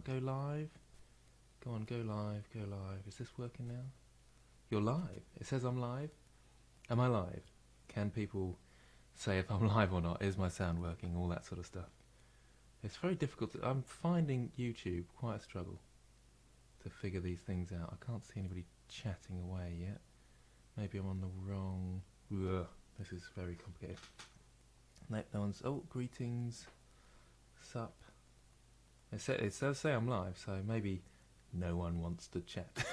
go live. Go on, go live, go live. Is this working now? You're live. It says I'm live. Am I live? Can people say if I'm live or not? Is my sound working? All that sort of stuff. It's very difficult. I'm finding YouTube quite a struggle to figure these things out. I can't see anybody chatting away yet. Maybe I'm on the wrong... Ugh, this is very complicated. No one's... Oh, greetings. Sup. It does say I'm live, so maybe no one wants to chat.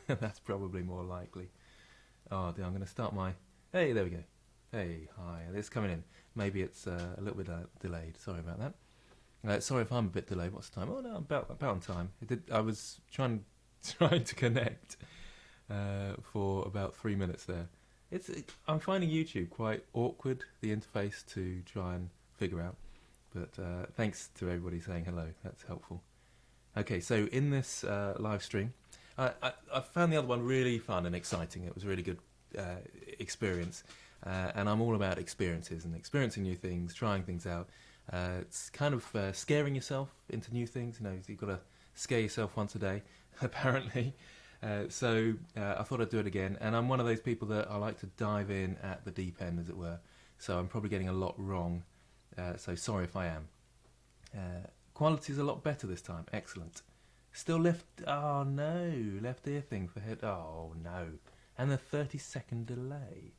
That's probably more likely. Oh dear, I'm going to start my... Hey, there we go. Hey, hi, it's coming in. Maybe it's a little bit delayed. Sorry about that. Sorry if I'm a bit delayed. What's the time? Oh no, I'm about on time. I was trying to connect for about 3 minutes there. I'm finding YouTube quite awkward, the interface to try and figure out. But thanks to everybody saying hello. That's helpful. Okay, so in this live stream, I found the other one really fun and exciting. It was a really good experience. And I'm all about experiences and experiencing new things, trying things out. It's kind of scaring yourself into new things. You know, you've got to scare yourself once a day, apparently. So I thought I'd do it again. And I'm one of those people that I like to dive in at the deep end, as it were. So I'm probably getting a lot wrong. So sorry if I am. Quality's a lot better this time. Excellent. Still left... Oh, no. Left ear thing for head... Oh, no. And the 30-second delay.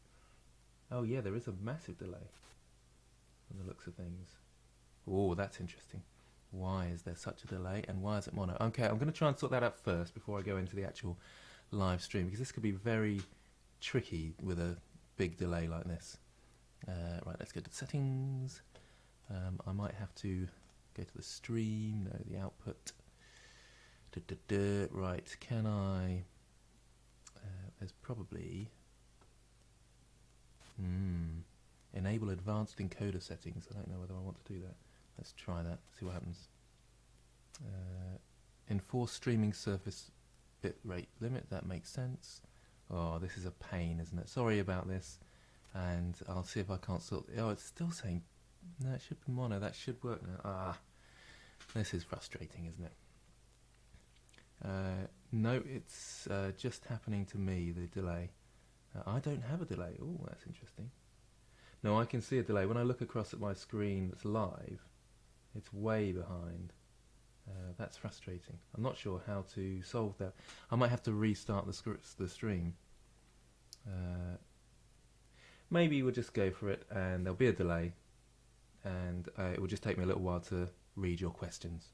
Oh, yeah, there is a massive delay from the looks of things. Oh, that's interesting. Why is there such a delay, and why is it mono? Okay, I'm going to try and sort that out first before I go into the actual live stream, because this could be very tricky with a big delay like this. Right, let's go to the settings. I might have to go to the stream, no, the output. Right, can I... there's probably... enable advanced encoder settings. I don't know whether I want to do that. Let's try that, see what happens. Enforce streaming surface bitrate limit, that makes sense. Oh, this is a pain, isn't it? Sorry about this. And I'll see if I can't sort... Oh, it's still saying... No, it should be mono. That should work now. Ah, this is frustrating, isn't it? No, it's just happening to me, the delay. I don't have a delay. Oh, that's interesting. No, I can see a delay. When I look across at my screen that's live, it's way behind. That's frustrating. I'm not sure how to solve that. I might have to restart the stream. Maybe we'll just go for it, and there'll be a delay, and it will just take me a little while to read your questions.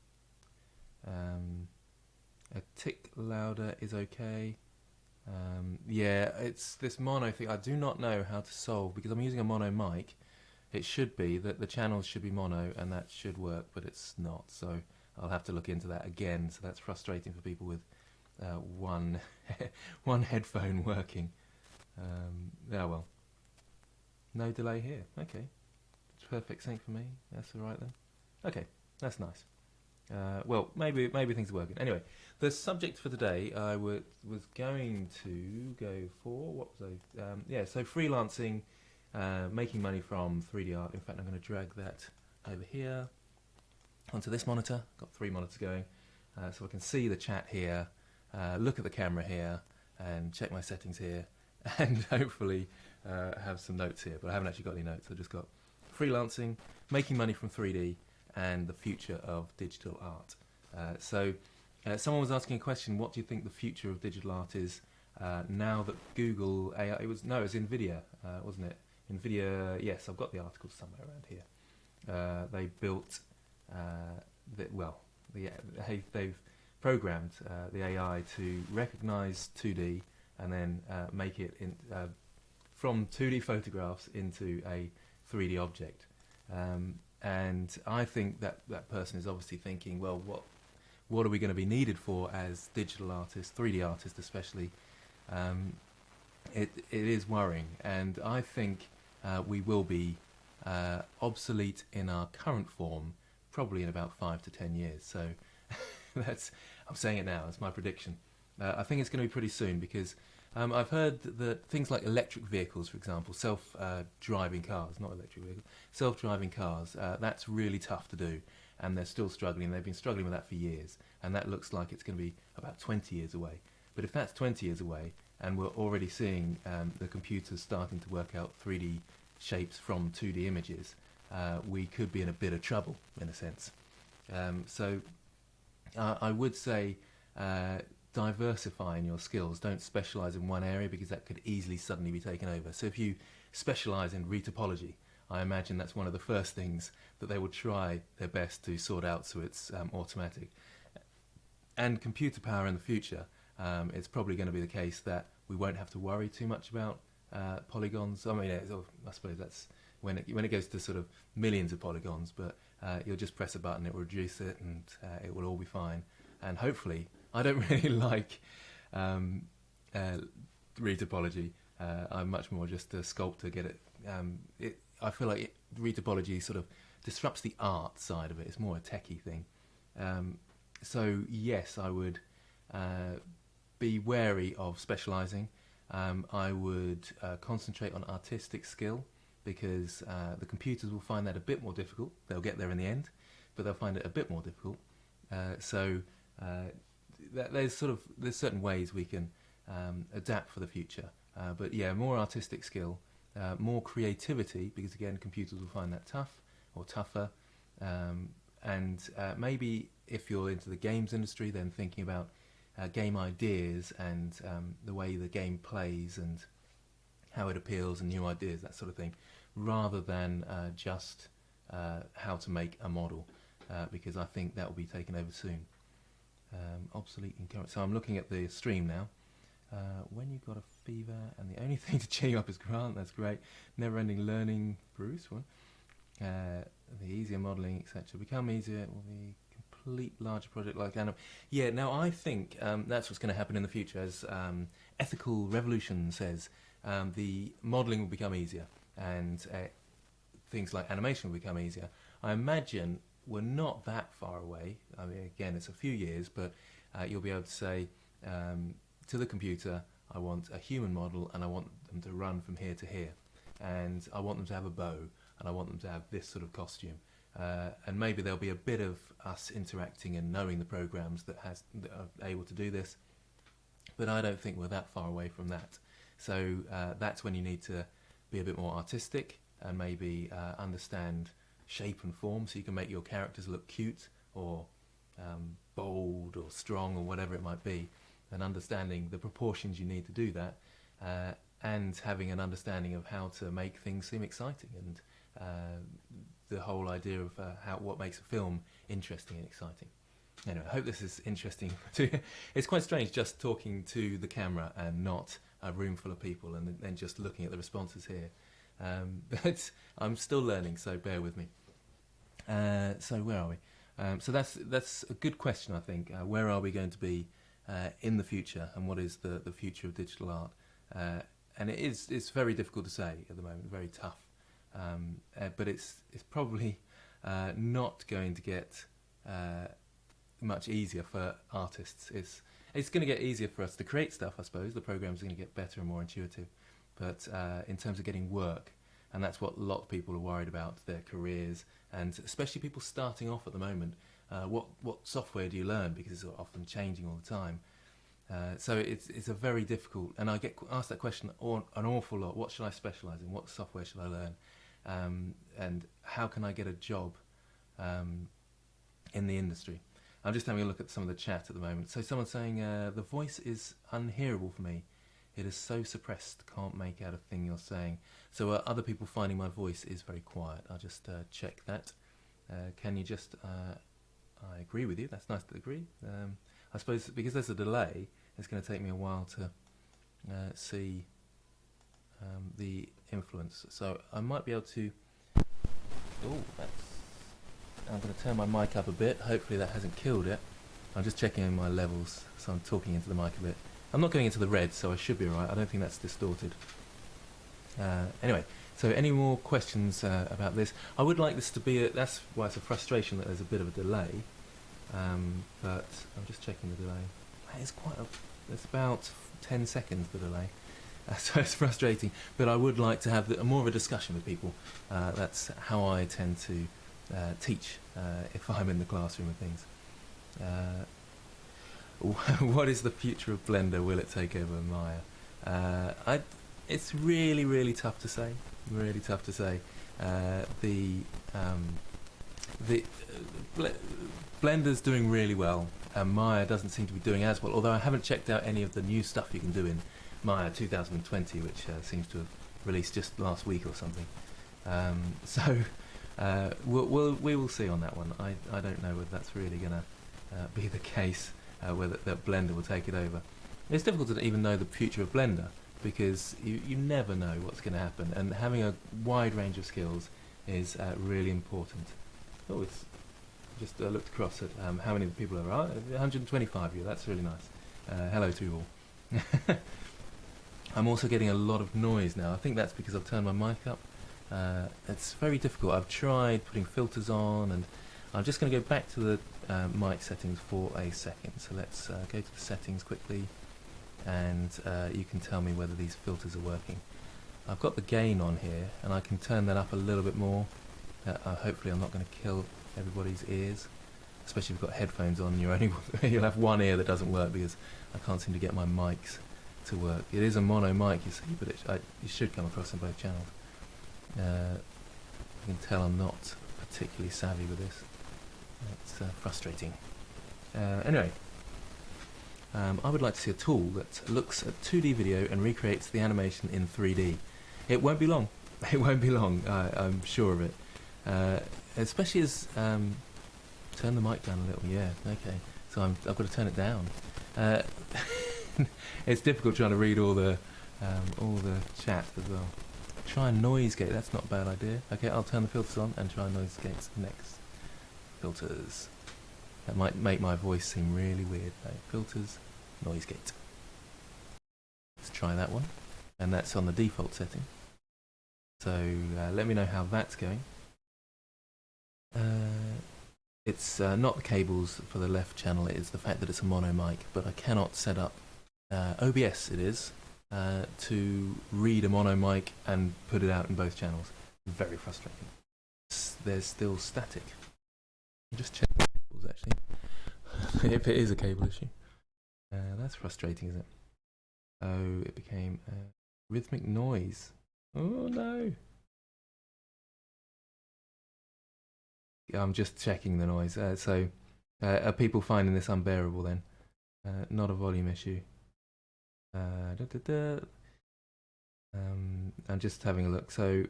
A tick louder is okay. Yeah, it's this mono thing I do not know how to solve, because I'm using a mono mic. It should be that the channels should be mono and that should work, but it's not, so I'll have to look into that again. So that's frustrating for people with one headphone working. Yeah, well, no delay here. Okay, it's perfect sync for me. That's all right then. Okay, that's nice. Well, maybe things are working. Anyway, the subject for today I was going to go for, what was I? Yeah, so freelancing, making money from 3D art. In fact, I'm going to drag that over here onto this monitor. Got 3 monitors going, so I can see the chat here, look at the camera here, and check my settings here, and hopefully have some notes here. But I haven't actually got any notes. I've just got freelancing, making money from 3D, and the future of digital art. So someone was asking a question, what do you think the future of digital art is now that Google AI, it was NVIDIA, wasn't it? NVIDIA, yes, I've got the article somewhere around here. They built, they've programmed the AI to recognize 2D and then make it from 2D photographs into a 3D object. And I think that person is obviously thinking, well, what are we going to be needed for as digital artists, 3D artists especially? It is worrying, and I think we will be obsolete in our current form probably in about 5 to 10 years. So I'm saying it now, it's my prediction. I think it's going to be pretty soon, because I've heard that things like electric vehicles, for example, self-driving cars, not electric vehicles, self-driving cars, that's really tough to do. and they're still struggling. They've been struggling with that for years, and that looks like it's going to be about 20 years away. But if that's 20 years away, and we're already seeing the computers starting to work out 3D shapes from 2D images, we could be in a bit of trouble, in a sense. So I would say diversify in your skills. Don't specialize in one area, because that could easily suddenly be taken over. So if you specialize in retopology, I imagine that's one of the first things that they will try their best to sort out, so it's automatic. And computer power in the future, it's probably going to be the case that we won't have to worry too much about polygons. I mean, I suppose that's when it goes to sort of millions of polygons, but you'll just press a button, it will reduce it, and it will all be fine. And hopefully, I don't really like retopology. I'm much more just a sculptor. I feel like retopology sort of disrupts the art side of it. It's more a techie thing. So yes, I would be wary of specialising. I would concentrate on artistic skill, because the computers will find that a bit more difficult. They'll get there in the end, but they'll find it a bit more difficult. There's certain ways we can adapt for the future. But yeah, more artistic skill, more creativity, because again, computers will find that tough or tougher. And maybe if you're into the games industry, then thinking about game ideas and the way the game plays and how it appeals and new ideas, that sort of thing, rather than just how to make a model, because I think that will be taken over soon. Obsolete and current. So I'm looking at the stream now. When you've got a fever and the only thing to cheer you up is Grant, that's great. Never-ending learning, Bruce. What? The easier modelling, etc. Become easier. It will be complete larger project like Anna. Yeah. Now I think that's what's going to happen in the future, as Ethical Revolution says. The modelling will become easier, and things like animation will become easier. I imagine we're not that far away. I mean, again, it's a few years, but you'll be able to say to the computer, I want a human model, and I want them to run from here to here, and I want them to have a bow, and I want them to have this sort of costume. And maybe there'll be a bit of us interacting and knowing the programs that are able to do this, but I don't think we're that far away from that. So that's when you need to be a bit more artistic and maybe understand shape and form, so you can make your characters look cute or bold or strong or whatever it might be, and understanding the proportions you need to do that, and having an understanding of how to make things seem exciting, and the whole idea of what makes a film interesting and exciting. Anyway, I hope this is interesting to you. It's quite strange just talking to the camera and not a room full of people, and then just looking at the responses here. But I'm still learning, so bear with me. So where are we? So that's a good question, I think. Where are we going to be in the future, and what is the future of digital art? And it's very difficult to say at the moment, very tough. But it's probably not going to get much easier for artists. It's going to get easier for us to create stuff, I suppose. The programs are going to get better and more intuitive. But in terms of getting work, and that's what a lot of people are worried about, their careers, and especially people starting off at the moment. What software do you learn? Because it's often changing all the time. So it's a very difficult, and I get asked that question an awful lot. What should I specialise in? What software should I learn? And how can I get a job in the industry? I'm just having a look at some of the chat at the moment. So someone's saying, the voice is unhearable for me. It is so suppressed, can't make out a thing you're saying. So other people finding my voice is very quiet. I'll just check that. Can you just... I agree with you, that's nice to agree. I suppose because there's a delay, it's going to take me a while to see the influence. So I might be able to... I'm going to turn my mic up a bit. Hopefully that hasn't killed it. I'm just checking in my levels, so I'm talking into the mic a bit. I'm not going into the red, so I should be alright. I don't think that's distorted. Anyway, so any more questions about this? I would like this to be that's why it's a frustration that there's a bit of a delay. But I'm just checking the delay. It's it's about 10 seconds, the delay. So it's frustrating. But I would like to have more of a discussion with people. That's how I tend to teach if I'm in the classroom and things. What is the future of Blender? Will it take over Maya? It's really, really tough to say. Really tough to say. Blender's doing really well, and Maya doesn't seem to be doing as well. Although I haven't checked out any of the new stuff you can do in Maya 2020, which seems to have released just last week or something. We will see on that one. I don't know whether that's really going to be the case, whether that Blender will take it over. It's difficult to even know the future of Blender because you never know what's going to happen, and having a wide range of skills is really important. Oh, it's just looked across at how many people are. 125 of you. That's really nice. Hello to you all. I'm also getting a lot of noise now. I think that's because I've turned my mic up. It's very difficult. I've tried putting filters on, and I'm just going to go back to the mic settings for a second. So let's go to the settings quickly, and you can tell me whether these filters are working. I've got the gain on here, and I can turn that up a little bit more. Hopefully I'm not going to kill everybody's ears, especially if you've got headphones on. You'll have one ear that doesn't work because I can't seem to get my mics to work. It is a mono mic, you see, but it should come across on both channels. You can tell I'm not particularly savvy with this. It's frustrating. Anyway, I would like to see a tool that looks at 2D video and recreates the animation in 3D. It won't be long. It won't be long. I'm sure of it. Especially as turn the mic down a little. Yeah. Okay. So I've got to turn it down. It's difficult trying to read all the chat as well. Try and noise gate. That's not a bad idea. Okay, I'll turn the filters on and try noise gates next. Filters. That might make my voice seem really weird. No, filters, noise gate. Let's try that one. And that's on the default setting. So let me know how that's going. It's not the cables for the left channel, it is the fact that it's a mono mic, but I cannot set up OBS, it is, to read a mono mic and put it out in both channels. Very frustrating. There's still static. Just check the cables actually, if it is a cable issue. That's frustrating, isn't it? Oh, it became rhythmic noise. Oh no! I'm just checking the noise. Are people finding this unbearable then? Not a volume issue. I'm just having a look. So,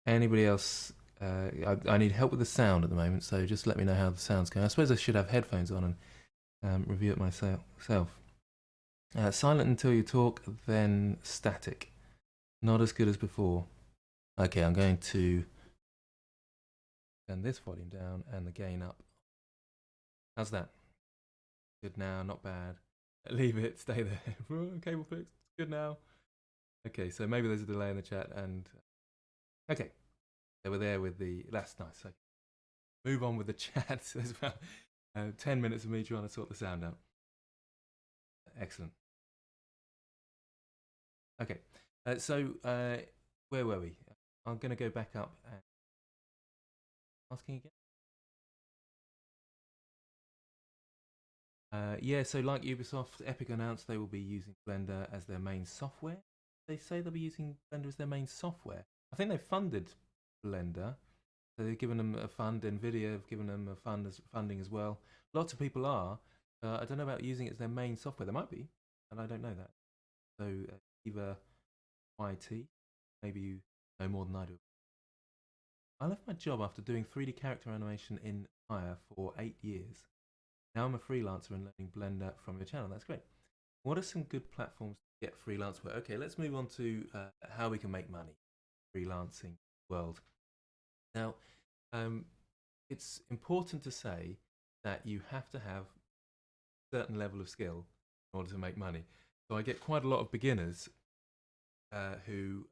anybody else? I need help with the sound at the moment, so just let me know how the sound's going. I suppose I should have headphones on and review it myself. Silent until you talk, then static. Not as good as before. Okay, I'm going to turn this volume down and the gain up. How's that? Good now, not bad. Leave it, stay there. Cable fixed, good now. Okay, so maybe there's a delay in the chat and... Okay, they were there with the... That's nice. Okay. Move on with the chat. There's about 10 minutes of me trying to sort the sound out. Excellent. Okay, where were we? I'm going to go back up and... Asking again? Yeah, so like Ubisoft, Epic announced they will be using Blender as their main software. They say they'll be using Blender as their main software. I think they funded Blender, so they've given them a fund. Nvidia have given them a funding as well. Lots of people are. I don't know about using it as their main software. They might be, and I don't know that. So either YT, maybe you know more than I do. I left my job after doing 3D character animation in Maya for 8 years. Now I'm a freelancer and learning Blender from your channel. That's great. What are some good platforms to get freelance work? Okay, let's move on to how we can make money freelancing world. Now, it's important to say that you have to have a certain level of skill in order to make money. So I get quite a lot of beginners who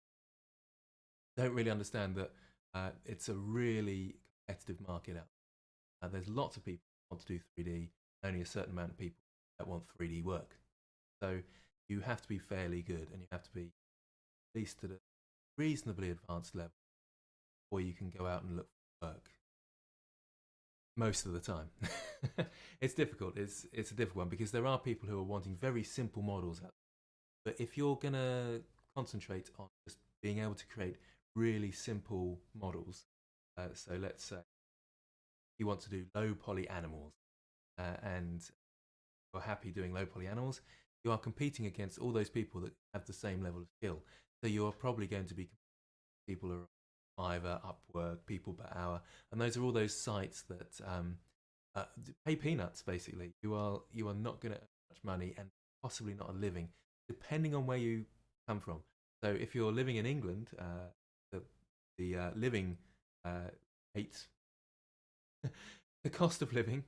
don't really understand that it's a really competitive market out there. There's lots of people who want to do 3D, only a certain amount of people that want 3D work. So you have to be fairly good, and you have to be at least at a reasonably advanced level before you can go out and look for work. most of the time. It's difficult. It's a difficult one because there are people who are wanting very simple models out. But if you're gonna concentrate on just being able to create really simple models, so let's say you want to do low poly animals, and you're happy doing low poly animals, you are competing against all those people that have the same level of skill. So you're probably going to be people who are Fiverr, Upwork, People Per Hour, and those are all those sites that pay peanuts. Basically, you are not going to earn much money and possibly not a living, depending on where you come from. So if you're living in England, the living rate, the cost of living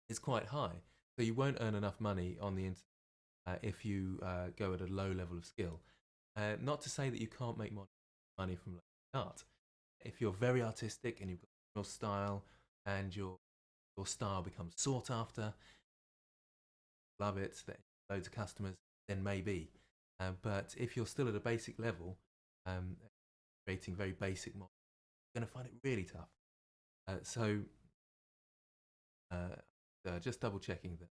is quite high. So you won't earn enough money on the internet if you go at a low level of skill. Not to say that you can't make money from art. If you're very artistic and you've got your style and your style becomes sought after, love it, that loads of customers, then maybe. But if you're still at a basic level, um, creating very basic models, you're going to find it really tough. So just double checking that.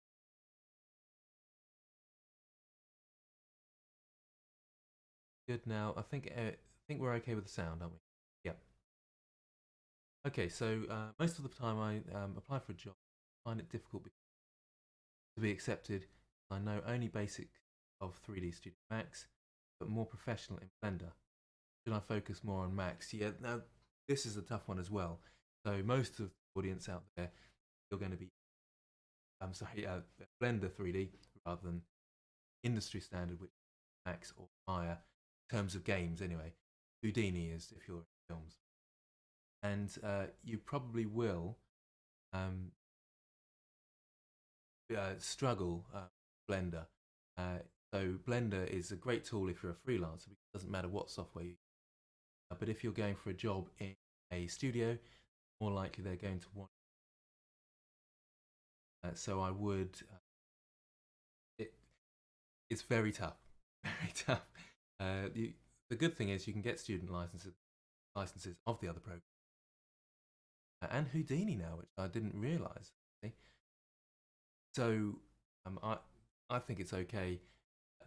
Good now. I think we're okay with the sound, aren't we? Yeah. Okay. So most of the time I apply for a job, I find it difficult to be accepted. I know only basic of 3D Studio Max, but more professional in Blender. Should I focus more on Max? Yeah. Now this is a tough one as well. So most of the audience out there, you're going to be, I'm sorry, Blender 3D rather than industry standard, which is Max or Maya, in terms of games anyway. Houdini is if you're in films, and you probably will um, struggle Blender. Uh, so Blender is a great tool if you're a freelancer. It doesn't matter what software you use. But if you're going for a job in a studio, more likely they're going to want. So I would. It, it's very tough, very tough. The good thing is you can get student licenses of the other program, and Houdini now, which I didn't realize. So I think it's okay.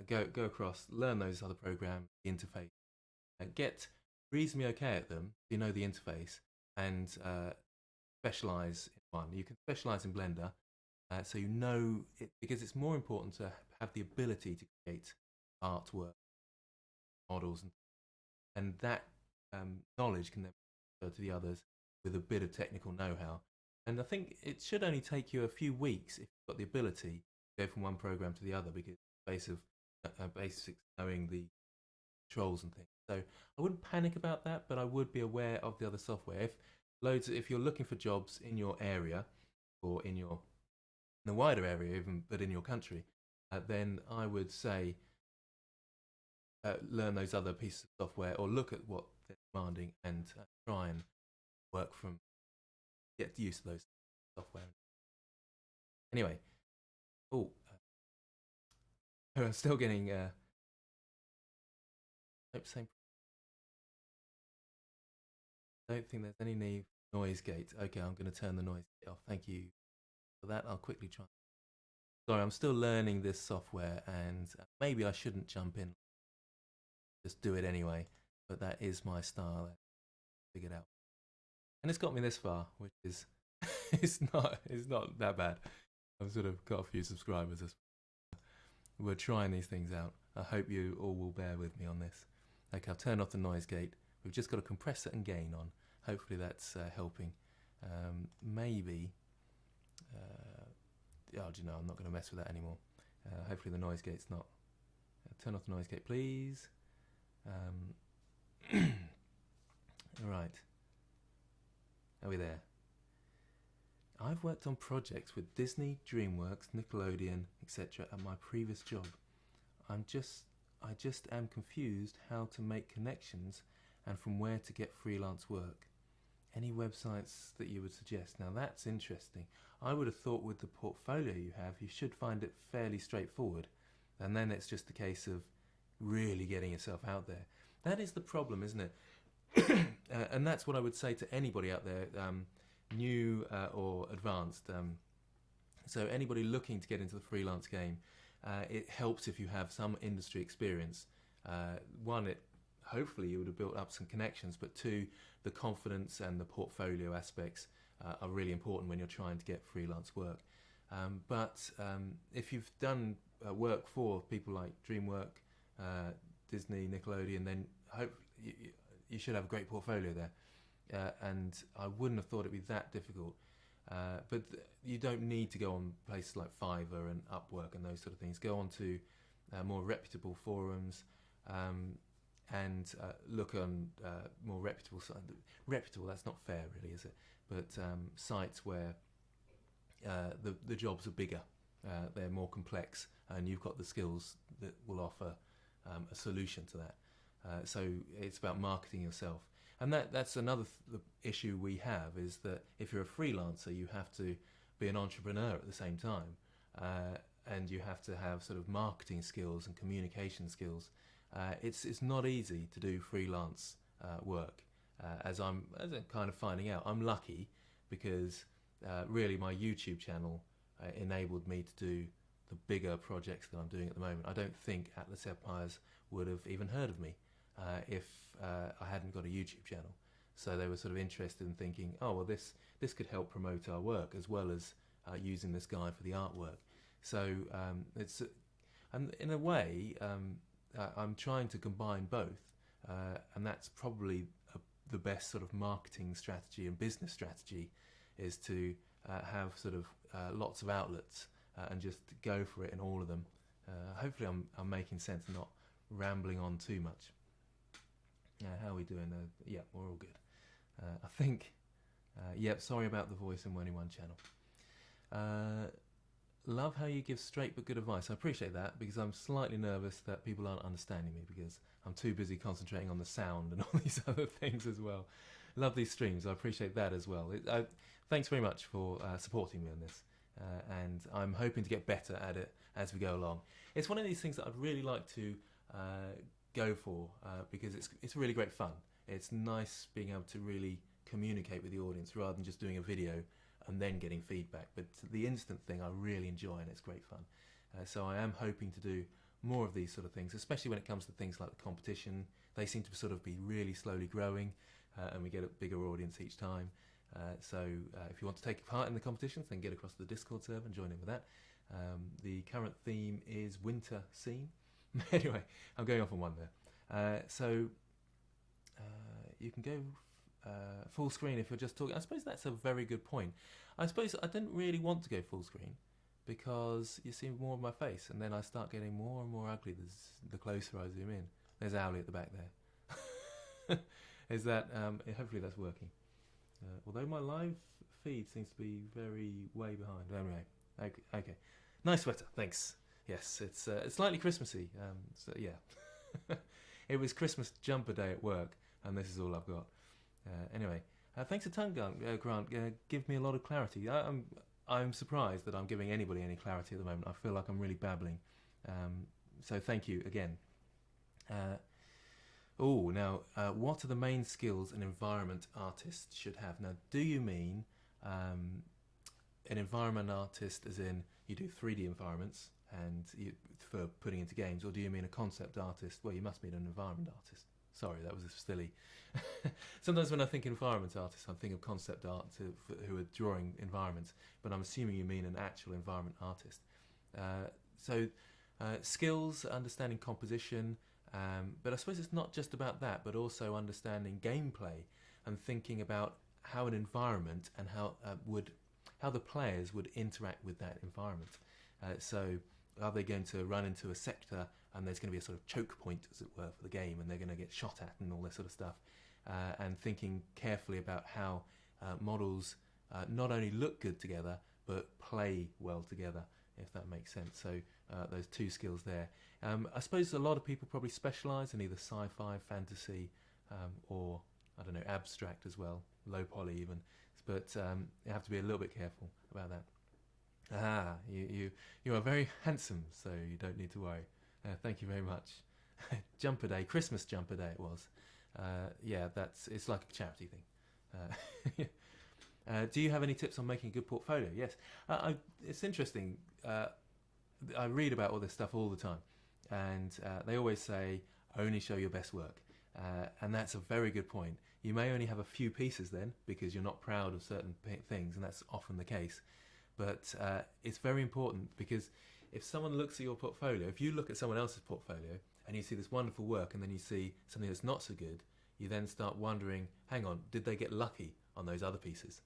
Go across, learn those other programs, the interface, get reasonably okay at them. You know the interface, and specialize in one. You can specialize in Blender, so you know it because it's more important to have the ability to create artwork, models, and that knowledge can then go to the others with a bit of technical know-how. And I think it should only take you a few weeks if you've got the ability to go from one program to the other because base of basics knowing the controls and things. So I wouldn't panic about that, but I would be aware of the other software. If you're looking for jobs in your area or in the wider area even, but in your country, then I would say learn those other pieces of software or look at what they're demanding and try and work from get used to those software. Anyway, oh, I'm still getting same. I don't think there's any need noise gate. Okay, I'm going to turn the noise gate off. Thank you for that. I'll quickly try. Sorry, I'm still learning this software, and maybe I shouldn't jump in. Just do it anyway. But that is my style. Figured out, and it's got me this far, which is it's not that bad. I've sort of got a few subscribers. We're trying these things out. I hope you all will bear with me on this. Okay, I'll turn off the noise gate. We've just got a compressor and gain on. Hopefully that's helping. Maybe. Oh, do you know? I'm not going to mess with that anymore. Hopefully the noise gate's not. Turn off the noise gate, please. All right. Are we there? I've worked on projects with Disney, DreamWorks, Nickelodeon, etc. at my previous job. I just am confused how to make connections and from where to get freelance work. Any websites that you would suggest? Now that's interesting. I would have thought with the portfolio you have, you should find it fairly straightforward. And then it's just a case of really getting yourself out there. That is the problem, isn't it? And that's what I would say to anybody out there new or advanced. So anybody looking to get into the freelance game, it helps if you have some industry experience. One, it hopefully you would have built up some connections, but two, the confidence and the portfolio aspects are really important when you're trying to get freelance work. But if you've done work for people like DreamWorks, Disney, Nickelodeon, then hopefully you should have a great portfolio there. And I wouldn't have thought it'd be that difficult. But you don't need to go on places like Fiverr and Upwork and those sort of things. Go on to more reputable forums and look on more reputable sites. Reputable, that's not fair really, is it? But sites where the jobs are bigger, they're more complex, and you've got the skills that will offer a solution to that. So it's about marketing yourself. And that's another issue we have, is that if you're a freelancer, you have to be an entrepreneur at the same time. And you have to have sort of marketing skills and communication skills. It's not easy to do freelance work, as I'm kind of finding out. I'm lucky because really my YouTube channel enabled me to do the bigger projects that I'm doing at the moment. I don't think Atlas Empires would have even heard of me if I hadn't got a YouTube channel. So they were sort of interested in thinking, oh well, this could help promote our work as well as using this guy for the artwork. So it's and in a way I'm trying to combine both, and that's probably the best sort of marketing strategy and business strategy, is to have sort of lots of outlets and just go for it in all of them. Hopefully I'm making sense and not rambling on too much. How are we doing? Yeah, we're all good. I think, yep, sorry about the voice in only one channel. Love how you give straight but good advice. I appreciate that, because I'm slightly nervous that people aren't understanding me because I'm too busy concentrating on the sound and all these other things as well. Love these streams. I appreciate that as well. Thanks very much for supporting me on this. And I'm hoping to get better at it as we go along. It's one of these things that I'd really like to go for because it's really great fun. It's nice being able to really communicate with the audience rather than just doing a video and then getting feedback. But the instant thing I really enjoy, and it's great fun. So I am hoping to do more of these sort of things, especially when it comes to things like the competition. They seem to sort of be really slowly growing, and we get a bigger audience each time. So if you want to take part in the competitions, then get across to the Discord server and join in with that. The current theme is winter scene. Anyway, I'm going off on one there. So you can go full screen if you're just talking. I suppose that's a very good point. I suppose I didn't really want to go full screen because you see more of my face, and then I start getting more and more ugly the closer I zoom in. There's Owly at the back there. Is that hopefully that's working. Although my live feed seems to be very way behind. Anyway, okay. Nice sweater, thanks. Yes, it's slightly Christmassy. So yeah, it was Christmas jumper day at work, and this is all I've got. Anyway, thanks a ton, Grant. Give me a lot of clarity. I'm surprised that I'm giving anybody any clarity at the moment. I feel like I'm really babbling. So thank you again. Now, what are the main skills an environment artist should have? Now, do you mean an environment artist as in you do 3D environments and for putting into games, or do you mean a concept artist? Well, you must mean an environment artist. Sorry, that was silly. Sometimes when I think environment artists, I think of concept art who are drawing environments, but I'm assuming you mean an actual environment artist. Skills, understanding composition, but I suppose it's not just about that, but also understanding gameplay and thinking about how an environment and how the players would interact with that environment. So are they going to run into a sector and there's going to be a sort of choke point, as it were, for the game, and they're going to get shot at and all this sort of stuff, and thinking carefully about how models not only look good together but play well together, if that makes sense. So those two skills there. I suppose a lot of people probably specialise in either sci-fi, fantasy, or I don't know, abstract as well, low poly even. But you have to be a little bit careful about that. You are very handsome, so you don't need to worry. Thank you very much. Jumper Day, Christmas Jumper Day it was. Yeah, it's like a charity thing. Do you have any tips on making a good portfolio? Yes. It's interesting. I read about all this stuff all the time, and they always say only show your best work, and that's a very good point. You may only have a few pieces then because you're not proud of certain things, and that's often the case. But it's very important because if someone looks at your portfolio, if you look at someone else's portfolio and you see this wonderful work and then you see something that's not so good, you then start wondering, hang on, did they get lucky on those other pieces?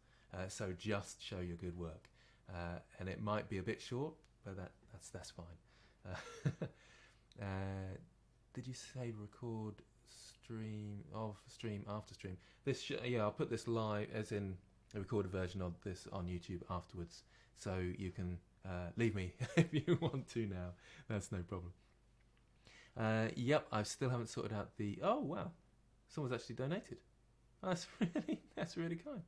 So just show your good work. And it might be a bit short, but that's fine. Did you say record stream after stream? I'll put this live, as in a recorded version of this on YouTube afterwards, so you can leave me if you want to now. That's no problem. Yep, I still haven't sorted out the. Oh wow, someone's actually donated. That's really kind.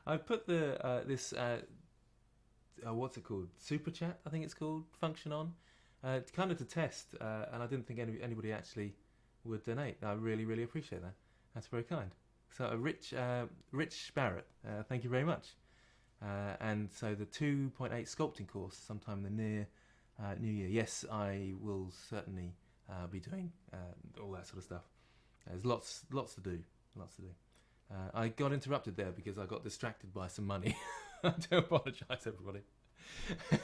I put the this what's it called? Super chat, I think it's called, function on, kind of to test, and I didn't think anybody actually would donate. I really appreciate that. That's very kind. So Rich Barrett, thank you very much. And so the 2.8 sculpting course sometime in the near New Year. Yes, I will certainly be doing all that sort of stuff. There's lots to do. I got interrupted there because I got distracted by some money. I do apologise, everybody.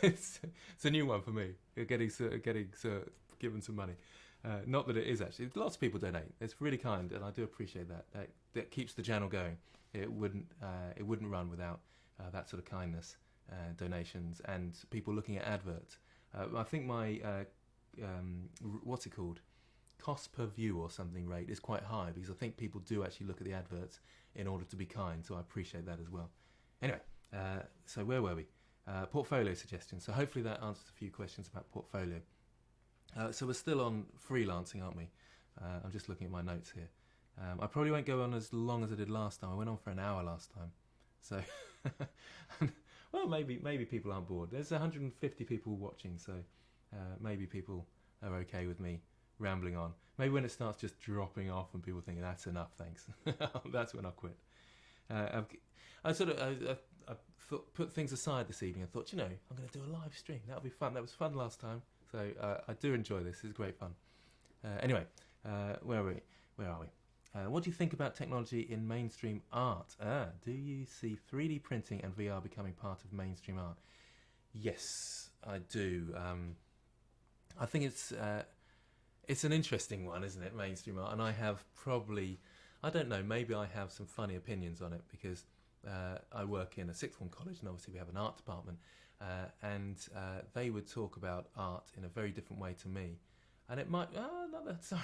It's a new one for me. Getting given some money. Not that it is actually. Lots of people donate. It's really kind, and I do appreciate that. That keeps the channel going. It wouldn't run without that sort of kindness, donations, and people looking at adverts. I think my what's it called? Cost per view or something rate is quite high because I think people do actually look at the adverts in order to be kind, so I appreciate that as well. Anyway, so where were we? Portfolio suggestions. So hopefully that answers a few questions about portfolio. So we're still on freelancing, aren't we? I'm just looking at my notes here. I probably won't go on as long as I did last time. I went on for an hour last time. So, well, maybe people aren't bored. There's 150 people watching, so maybe people are okay with me rambling on. Maybe when it starts just dropping off and people think that's enough, thanks. That's when I'll quit. I put things aside this evening. I thought, I'm going to do a live stream. That'll be fun. That was fun last time. So I do enjoy this. It's great fun. Anyway, where are we? What do you think about technology in mainstream art? Do you see 3D printing and VR becoming part of mainstream art? Yes, I do. I think it's an interesting one, isn't it, mainstream art? And I have I don't know, maybe I have some funny opinions on it because I work in a sixth form college and obviously we have an art department, and they would talk about art in a very different way to me. And it might, sorry,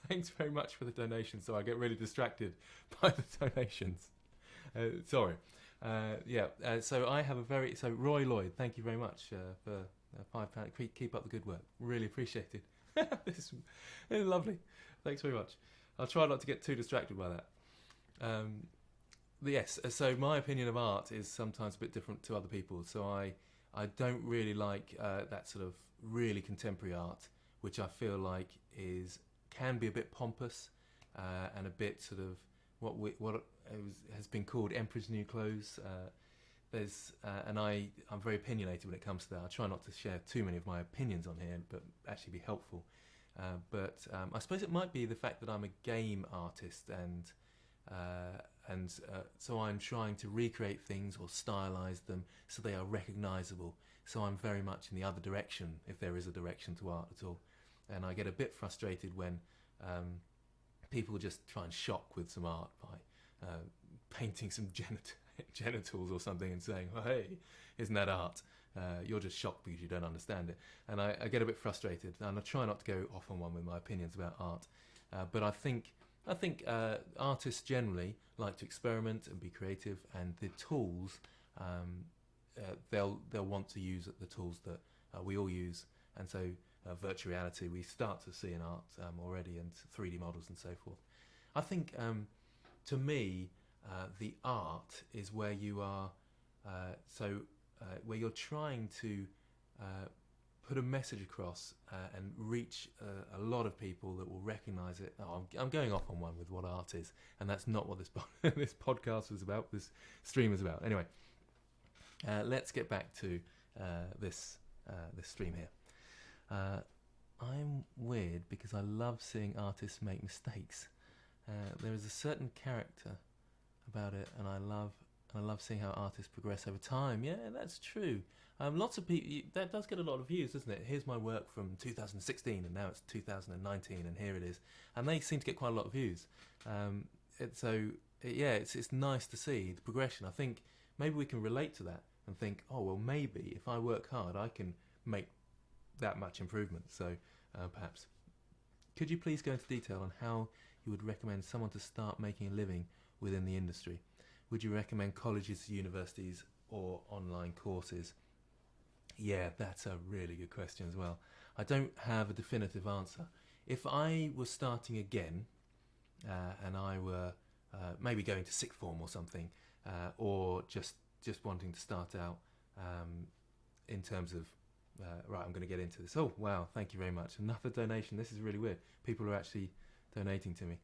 thanks very much for the donation, so I get really distracted by the donations. Sorry. So I have so Roy Lloyd, thank you very much for £5. Keep up the good work. Really appreciate it. This is lovely. Thanks very much. I'll try not to get too distracted by that. Yes, so my opinion of art is sometimes a bit different to other people's. So I don't really like that sort of really contemporary art, which I feel like can be a bit pompous and a bit sort of what has been called Emperor's New Clothes. And I'm very opinionated when it comes to that. I try not to share too many of my opinions on here, but actually be helpful. But I suppose it might be the fact that I'm a game artist, and so I'm trying to recreate things or stylize them so they are recognizable. So I'm very much in the other direction, if there is a direction to art at all. And I get a bit frustrated when people just try and shock with some art by painting some genitals or something and saying, oh, hey, isn't that art? You're just shocked because you don't understand it. And I get a bit frustrated, and I try not to go off on one with my opinions about art. But I think artists generally like to experiment and be creative, and the tools they'll want to use the tools that we all use. And so virtual reality we start to see in art already, and 3D models and so forth. I think to me the art is where you are where you're trying to put a message across and reach a lot of people that will recognise it. Oh, I'm going off on one with what art is, and that's not what this this podcast was about. This stream is about. Anyway, let's get back to this stream here. I'm weird because I love seeing artists make mistakes. There is a certain character about it, and I love seeing how artists progress over time. Yeah, that's true. Lots of people, that does get a lot of views, doesn't it? Here's my work from 2016, and now it's 2019, and here it is, and they seem to get quite a lot of views. It's nice to see the progression. I think maybe we can relate to that and think, oh well, maybe if I work hard, I can make that much improvement. So perhaps, could you please go into detail on how you would recommend someone to start making a living within the industry? Would you recommend colleges, universities, or online courses? Yeah, that's a really good question as well. I don't have a definitive answer. If I was starting again, and I were maybe going to sixth form or something, or just wanting to start out in terms of right, I'm going to get into this. Oh wow, thank you very much. Another donation. This is really weird. People are actually donating to me.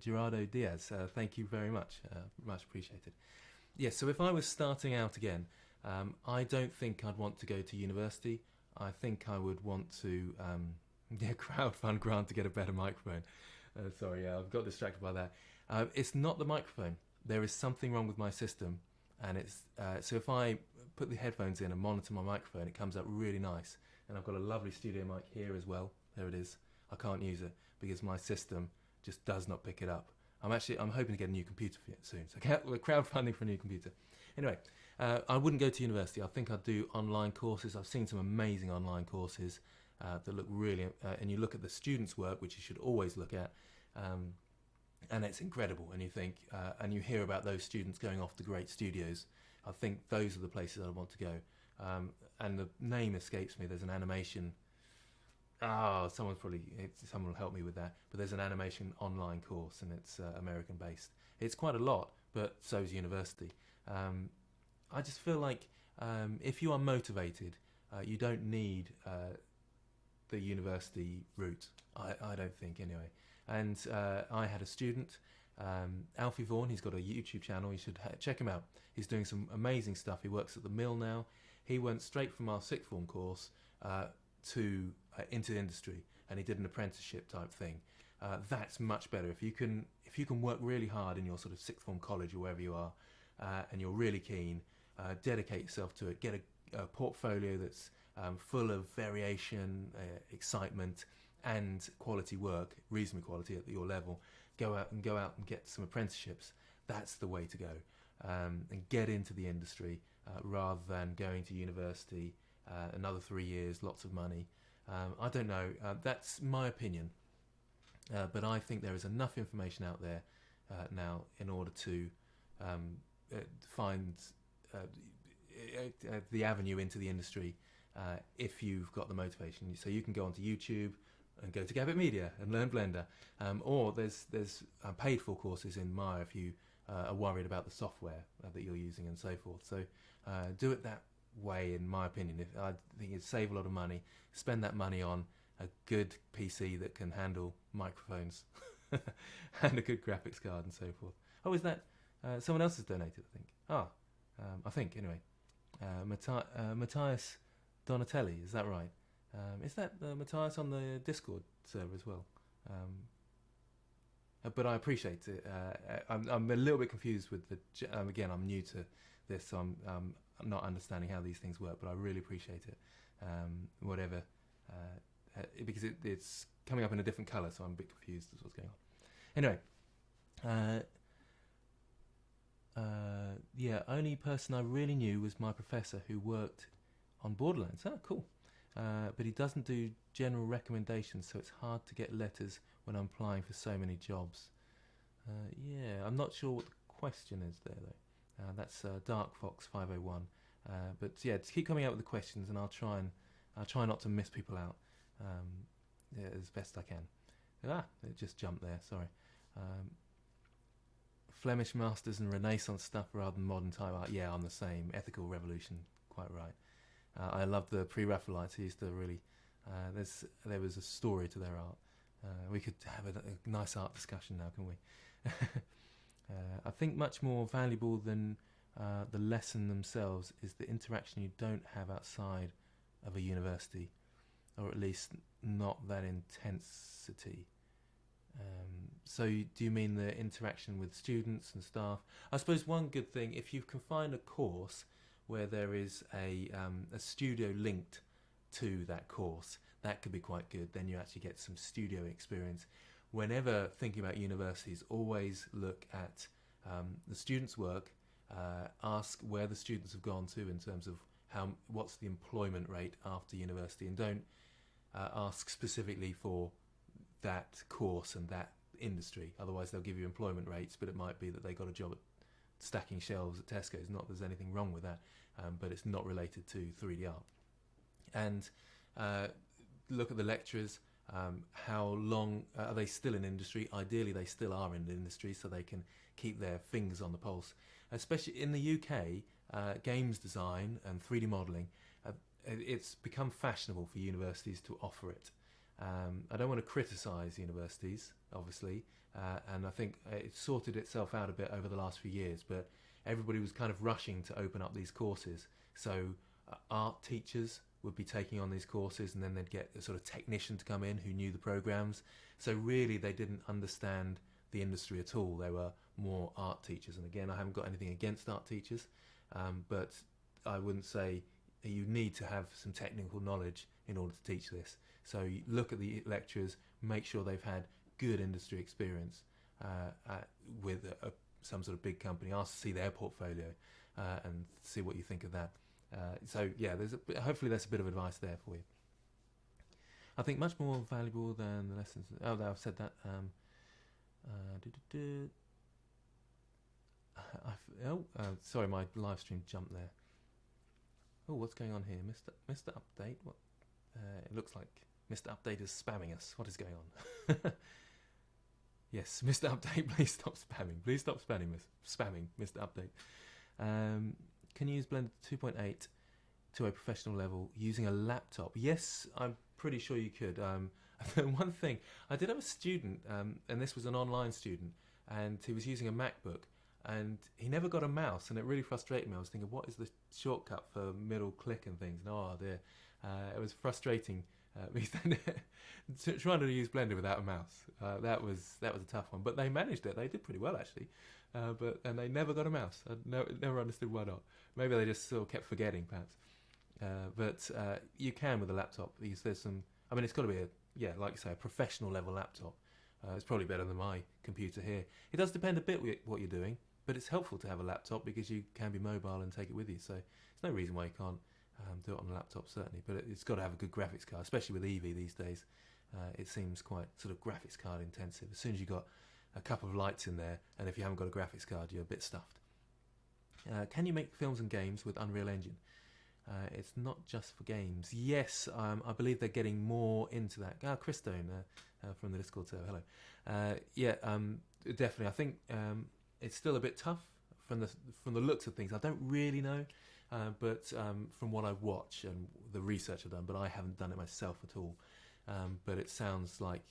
Gerardo Diaz, thank you very much. Much appreciated. Yes, so if I was starting out again, I don't think I'd want to go to university. I think I would want to crowdfund grant to get a better microphone. Sorry, I've got distracted by that. It's not the microphone. There is something wrong with my system, and it's so if I put the headphones in and monitor my microphone, it comes out really nice. And I've got a lovely studio mic here as well. There it is. I can't use it because my system just does not pick it up. I'm hoping to get a new computer for it soon. So we're crowdfunding for a new computer. Anyway, I wouldn't go to university. I think I'd do online courses. I've seen some amazing online courses that look really, and you look at the students' work, which you should always look at, and it's incredible. And you think, and you hear about those students going off to great studios. I think those are the places I want to go. And the name escapes me. There's an animation. Someone will help me with that. But there's an animation online course, and it's American based. It's quite a lot, but so is university. I just feel like if you are motivated, you don't need the university route. I don't think anyway. And I had a student, Alfie Vaughan. He's got a YouTube channel. You should check him out. He's doing some amazing stuff. He works at the mill now. He went straight from our sixth form course to into the industry, and he did an apprenticeship type thing. That's much better. If you can work really hard in your sort of sixth form college or wherever you are, and you're really keen, dedicate yourself to it. Get a portfolio that's full of variation, excitement, and quality work, reasonable quality at your level. Go out and get some apprenticeships. That's the way to go, and get into the industry rather than going to university. Another 3 years, lots of money. I don't know. That's my opinion. But I think there is enough information out there now in order to find the avenue into the industry if you've got the motivation. So you can go onto YouTube and go to Gabbitt Media and learn Blender. Or there's paid for courses in Maya if you are worried about the software that you're using and so forth. So do it that way, in my opinion. I think you'd save a lot of money. Spend that money on a good PC that can handle microphones and a good graphics card and so forth. Oh, is that someone else has donated? I think. I think anyway. Matthias Donatelli, is that right? Is that Matthias on the Discord server as well? But I appreciate it. I'm a little bit confused with the. Again, I'm new to this, so I'm not understanding how these things work. But I really appreciate it. Whatever, because it's coming up in a different colour, so I'm a bit confused as what's going on. Anyway, only person I really knew was my professor who worked on Borderlands. Oh, cool. But he doesn't do general recommendations, so it's hard to get letters when I'm applying for so many jobs. I'm not sure what the question is there, though. That's Dark Fox 501. But yeah, just keep coming out with the questions, and I'll try not to miss people out as best I can. It just jumped there. Sorry. Flemish masters and Renaissance stuff rather than modern time art. Yeah, I'm the same. Ethical revolution. Quite right. I love the pre-Raphaelites. I used to really. There was a story to their art. We could have a nice art discussion now, can we? I think much more valuable than the lesson themselves is the interaction you don't have outside of a university, or at least not that intensity. So do you mean the interaction with students and staff? I suppose one good thing, if you can find a course where there is a studio linked to that course, that could be quite good. Then you actually get some studio experience. Whenever thinking about universities, always look at the students' work, ask where the students have gone to in terms of what's the employment rate after university, and don't ask specifically for that course and that industry. Otherwise they'll give you employment rates, but it might be that they got a job at stacking shelves at Tesco's. Not that there's anything wrong with that, but it's not related to 3D art. And look at the lecturers. How long are they still in industry? Ideally they still are in the industry, so they can keep their fingers on the pulse. Especially in the UK, games design and 3D modelling, it's become fashionable for universities to offer it. I don't want to criticise universities, obviously, and I think it's sorted itself out a bit over the last few years, but everybody was kind of rushing to open up these courses. So art teachers would be taking on these courses, and then they'd get a sort of technician to come in who knew the programs. So really they didn't understand the industry at all. They were more art teachers. And again, I haven't got anything against art teachers, but I wouldn't say you need to have some technical knowledge in order to teach this. So you look at the lecturers, make sure they've had good industry experience with some sort of big company. Ask to see their portfolio and see what you think of that. So yeah, hopefully that's a bit of advice there for you. I think much more valuable than the lessons. Oh, I've said that. Sorry, my live stream jumped there. Oh, what's going on here, Mr. Update? What? It looks like Mr. Update is spamming us. What is going on? Yes, Mr. Update, please stop spamming. Please stop spamming, Mr. Update. Can you use Blender 2.8 to a professional level using a laptop? Yes, I'm pretty sure you could. One thing, I did have a student, and this was an online student, and he was using a MacBook, and he never got a mouse, and it really frustrated me. I was thinking, what is the shortcut for middle click and things? And oh dear, it was frustrating. Trying to use Blender without a mouse, that was a tough one. But they managed it. They did pretty well actually, and they never got a mouse. I never understood why not. Maybe they just sort of kept forgetting, perhaps. But you can with a laptop. Because there's some. I mean, it's got to be like you say, a professional level laptop. It's probably better than my computer here. It does depend a bit what you're doing, but it's helpful to have a laptop because you can be mobile and take it with you. So there's no reason why you can't do it on a laptop, certainly. But it's got to have a good graphics card, especially with Eevee these days. It seems quite sort of graphics card intensive. As soon as you've got a couple of lights in there, and if you haven't got a graphics card, you're a bit stuffed. Can you make films and games with Unreal Engine? It's not just for games. Yes, I believe they're getting more into that. Chris Stone from the Discord server, hello. Definitely. I think it's still a bit tough from the looks of things. I don't really know, but from what I watch and the research I've done, but I haven't done it myself at all. But it sounds like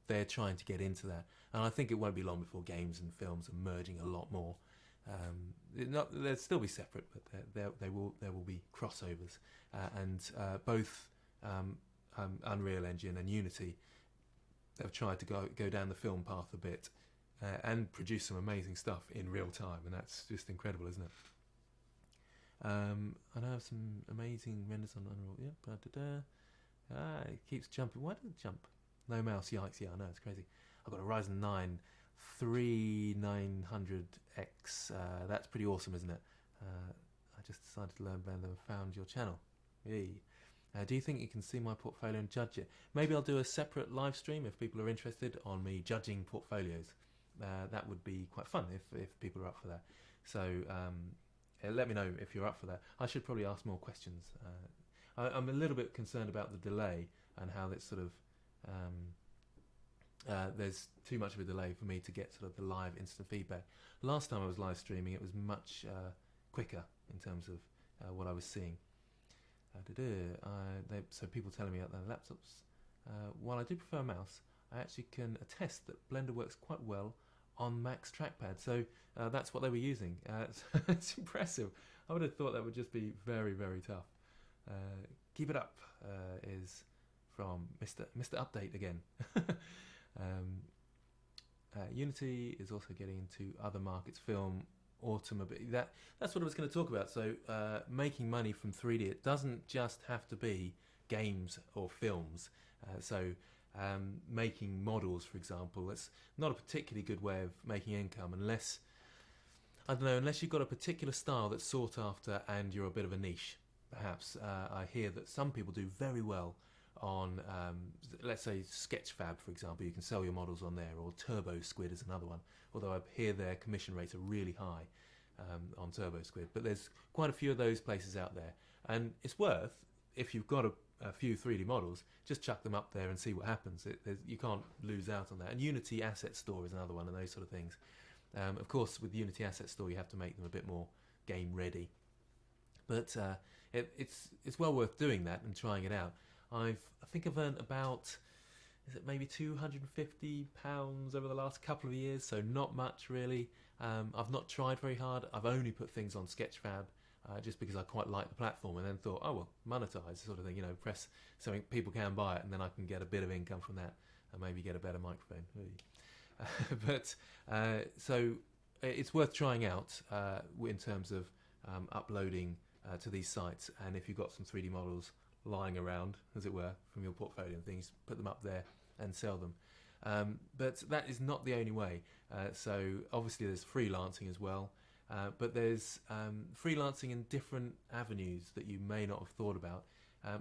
they're trying to get into that, and I think it won't be long before games and films are merging a lot more. They'll still be separate, but there will be crossovers, and both Unreal Engine and Unity have tried to go down the film path a bit and produce some amazing stuff in real time, and that's just incredible, isn't it? I know have some amazing renders on Unreal. It keeps jumping. Why does it jump? No mouse, yikes! Yeah, I know, it's crazy. I've got a Ryzen 9 3900X. That's pretty awesome, isn't it? I just decided to learn Blender and found your channel. Yay. Do you think you can see my portfolio and judge it? Maybe I'll do a separate live stream if people are interested on me judging portfolios. That would be quite fun if people are up for that. So let me know if you're up for that. I should probably ask more questions. I'm a little bit concerned about the delay and how that's sort of there's too much of a delay for me to get sort of the live instant feedback. Last time I was live streaming, it was much quicker in terms of what I was seeing. So people telling me about their laptops. While I do prefer a mouse, I actually can attest that Blender works quite well on Mac's trackpad. So that's what they were using. It's impressive. I would have thought that would just be very, very tough. Keep it up is from Mr. Update again. Unity is also getting into other markets, film, automobile. That's what I was going to talk about. So making money from 3D, it doesn't just have to be games or films. Making models, for example, that's not a particularly good way of making income unless you've got a particular style that's sought after and you're a bit of a niche. Perhaps I hear that some people do very well on, let's say, Sketchfab, for example. You can sell your models on there, or Turbo Squid is another one. Although I hear their commission rates are really high on Turbo Squid. But there's quite a few of those places out there, and it's worth, if you've got a few 3D models, just chuck them up there and see what happens. You can't lose out on that. And Unity Asset Store is another one, and those sort of things. Of course, with Unity Asset Store, you have to make them a bit more game ready. But it's well worth doing that and trying it out. I think I've earned about, is it maybe £250 over the last couple of years, so not much really. I've not tried very hard. I've only put things on Sketchfab just because I quite like the platform, and then thought, oh well, monetize sort of thing, press something, people can buy it, and then I can get a bit of income from that, and maybe get a better microphone. So it's worth trying out in terms of uploading to these sites, and if you've got some 3D models lying around, as it were, from your portfolio and things, put them up there and sell them. But that is not the only way. So obviously there's freelancing as well, but there's freelancing in different avenues that you may not have thought about.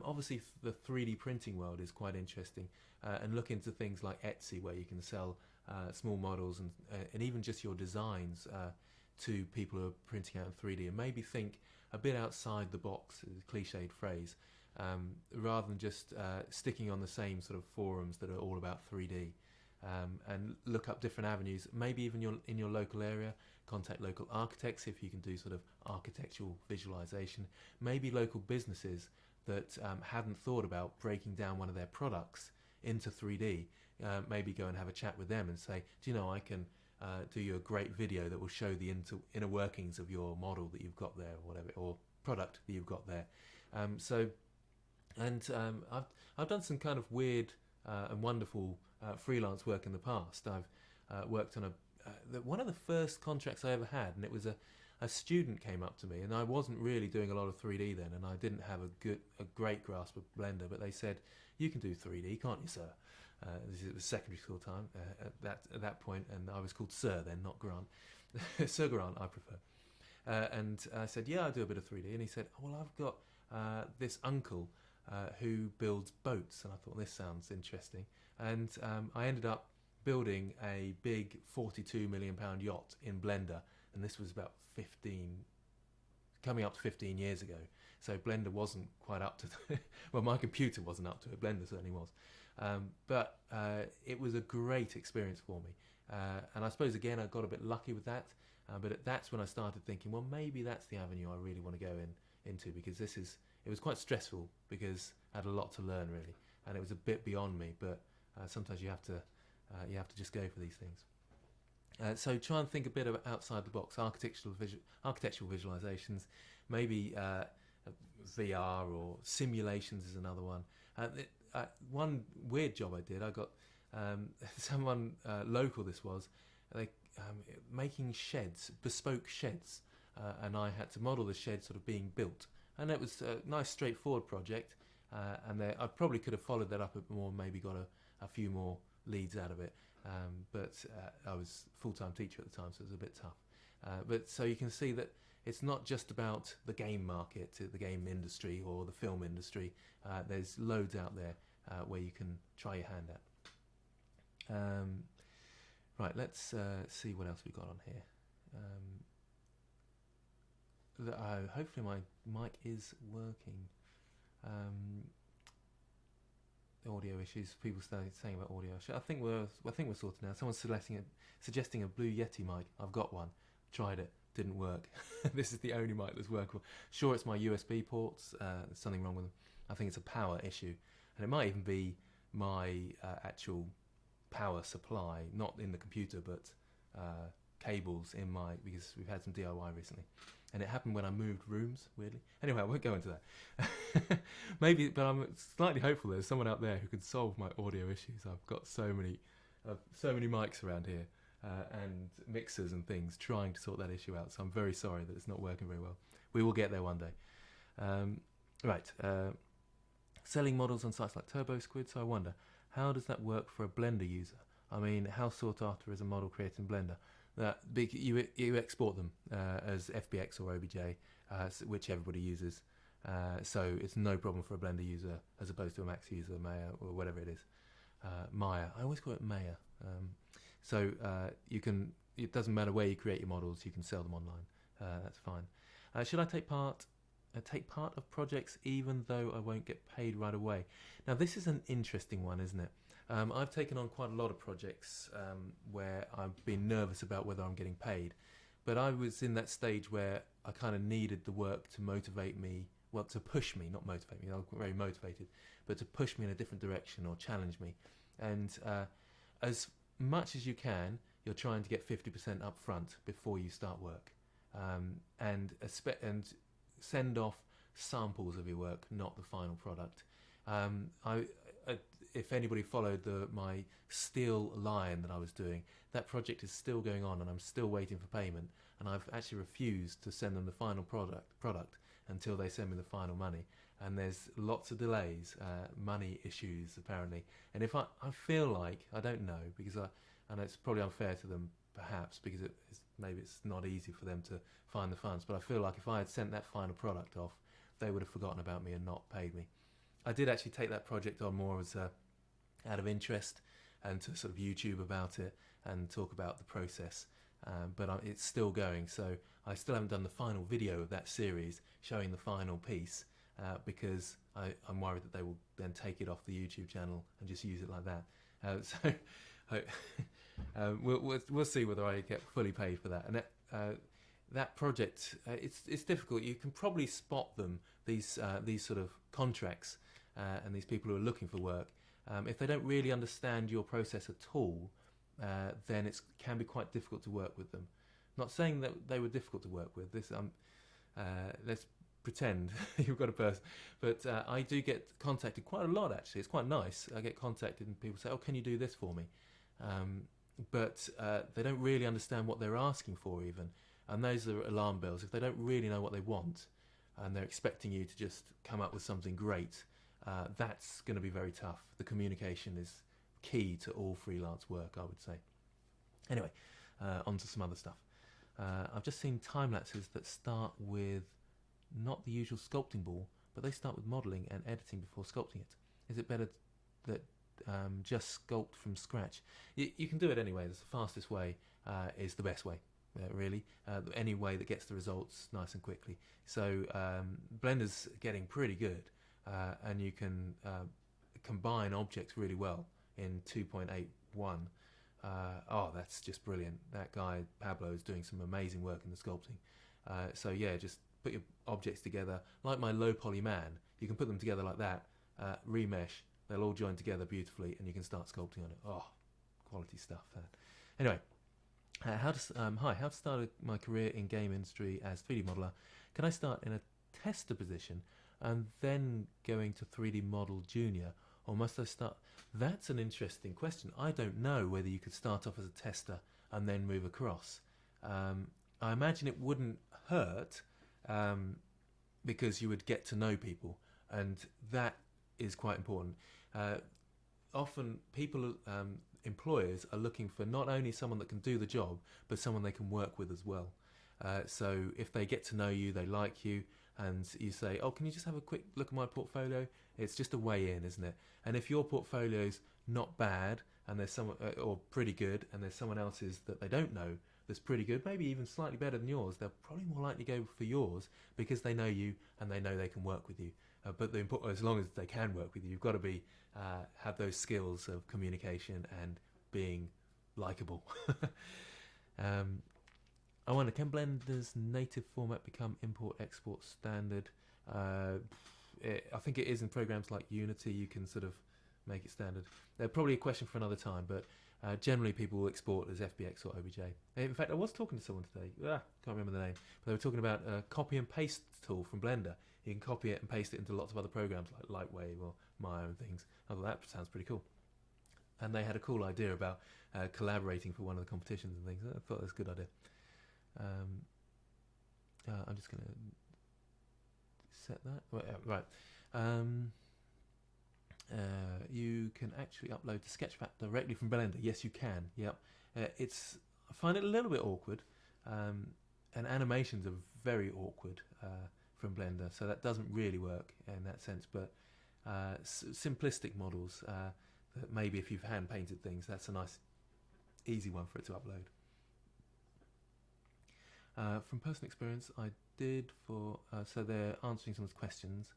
Obviously the 3D printing world is quite interesting, and look into things like Etsy, where you can sell small models and even just your designs to people who are printing out in 3D, and maybe think a bit outside the box, is a cliched phrase, rather than just sticking on the same sort of forums that are all about 3D, and look up different avenues, maybe even in your local area. Contact local architects if you can do sort of architectural visualization, maybe local businesses that hadn't thought about breaking down one of their products into 3D. Maybe go and have a chat with them and say, do you know, I can do you a great video that will show the inner workings of your model that you've got there, or whatever, or product that you've got there. I've done some kind of weird and wonderful freelance work in the past. I've worked on one of the first contracts I ever had, and it was a student came up to me, and I wasn't really doing a lot of 3D then, and I didn't have a great grasp of Blender, but they said, you can do 3D, can't you, sir? It was secondary school time at that point, and I was called Sir then, not Grant. Sir Grant, I prefer. And I said, yeah, I do a bit of 3D. And he said, oh, well, I've got this uncle who builds boats. And I thought, this sounds interesting. And I ended up building a big £42 million yacht in Blender. And this was about coming up to 15 years ago. So Blender wasn't quite up to well, my computer wasn't up to it. Blender certainly was. But it was a great experience for me. And I suppose, again, I got a bit lucky with that. But that's when I started thinking, well, maybe that's the avenue I really want to go into, because it was quite stressful, because I had a lot to learn, really. And it was a bit beyond me, but sometimes you have to just go for these things. So try and think a bit of outside the box, architectural visualizations, maybe VR or simulations is another one. One weird job I did, I got someone local, this was, making sheds, bespoke sheds, and I had to model the shed sort of being built. And it was a nice straightforward project, and I probably could have followed that up a bit more, maybe got a few more leads out of it, but I was a full-time teacher at the time, so it was a bit tough. But so you can see that it's not just about the game market, the game industry or the film industry. There's loads out there where you can try your hand at. Right, let's see what else we got on here. Hopefully my mic is working. Audio issues. People started saying about audio. I think we're sorted now. Someone's suggesting a Blue Yeti mic. I've got one. Tried it. didn't work. This is the only mic that's workable. Sure, it's my USB ports. There's something wrong with them. I think it's a power issue, and it might even be my actual power supply, not in the computer, but cables in my, because we've had some DIY recently, and it happened when I moved rooms, weirdly. Anyway, I won't go into that. Maybe, but I'm slightly hopeful there's someone out there who can solve my audio issues. I've got so many mics around here and mixers and things trying to sort that issue out, so I'm very sorry that it's not working very well. We will get there one day. Right, selling models on sites like TurboSquid, so I wonder, how does that work for a Blender user? I mean, how sought after is a model created in Blender? You export them as FBX or OBJ, which everybody uses. So it's no problem for a Blender user as opposed to a Max user, Maya, or whatever it is. Maya. I always call it Maya. So you can. It doesn't matter where you create your models. You can sell them online. That's fine. Should I take part of projects even though I won't get paid right away? Now this is an interesting one, isn't it? I've taken on quite a lot of projects where I've been nervous about whether I'm getting paid, but I was in that stage where I kind of needed the work to motivate me, well, to push me, not motivate me, I was very motivated, but to push me in a different direction or challenge me. And as much as you can, you're trying to get 50% up front before you start work, and send off samples of your work, not the final product. If anybody followed my steel line that I was doing, that project is still going on and I'm still waiting for payment, and I've actually refused to send them the final product until they send me the final money. And there's lots of delays, money issues apparently, and if I feel like, I don't know, because and it's probably unfair to them perhaps, because maybe it's not easy for them to find the funds, but I feel like if I had sent that final product off, they would have forgotten about me and not paid me. I did actually take that project on more as out of interest and to sort of YouTube about it and talk about the process, but it's still going, so I still haven't done the final video of that series showing the final piece, because I'm worried that they will then take it off the YouTube channel and just use it like that. So we'll see whether I get fully paid for that. And that project, it's difficult. You can probably spot them, these sort of contracts and these people who are looking for work. If they don't really understand your process at all, then it can be quite difficult to work with them. Not saying that they were difficult to work with. Let's pretend you've got a person, but I do get contacted quite a lot actually. It's quite nice. I get contacted and people say, oh, can you do this for me? But they don't really understand what they're asking for even, and those are alarm bells. If they don't really know what they want and they're expecting you to just come up with something great, that's going to be very tough. The communication is key to all freelance work, I would say. Anyway, on to some other stuff. I've just seen time lapses that start with not the usual sculpting ball, but they start with modelling and editing before sculpting it. Is it better that just sculpt from scratch? You can do it anyway. The fastest way is the best way, really. Any way that gets the results nice and quickly. So Blender's getting pretty good, and you can combine objects really well in 2.81. Oh, that's just brilliant. That guy Pablo is doing some amazing work in the sculpting. So yeah, just put your objects together like my low poly man. You can put them together like that, remesh, they'll all join together beautifully, and you can start sculpting on it. Oh, quality stuff. Anyway, how to start my career in game industry as 3D modeler? Can I start in a tester position and then going to 3D model junior, or must I start? That's an interesting question. I don't know whether you could start off as a tester and then move across. I imagine it wouldn't hurt, because you would get to know people, and that is quite important. Often people, employers are looking for not only someone that can do the job, but someone they can work with as well. So if they get to know you, they like you, and you say, oh, can you just have a quick look at my portfolio? It's just a way in, isn't it? And if your portfolio's not bad, and there's someone, or pretty good, and there's someone else's that they don't know that's pretty good, maybe even slightly better than yours, they're probably more likely to go for yours because they know you and they know they can work with you. But as long as they can work with you, you've got to have those skills of communication and being likable. I wonder, can Blender's native format become import-export standard? I think it is in programs like Unity. You can sort of make it standard. Probably a question for another time, but generally people will export as FBX or OBJ. In fact, I was talking to someone today. Can't remember the name, but they were talking about a copy and paste tool from Blender. You can copy it and paste it into lots of other programs like Lightwave or Maya and things. I thought that sounds pretty cool. And they had a cool idea about collaborating for one of the competitions and things. I thought that was a good idea. I'm just going to set that. Right. You can actually upload to Sketchfab directly from Blender. Yes, you can. Yep. I find it a little bit awkward, and animations are very awkward from Blender, so that doesn't really work in that sense. But simplistic models, that maybe if you've hand painted things, that's a nice, easy one for it to upload. From personal experience, I did so they're answering someone's questions.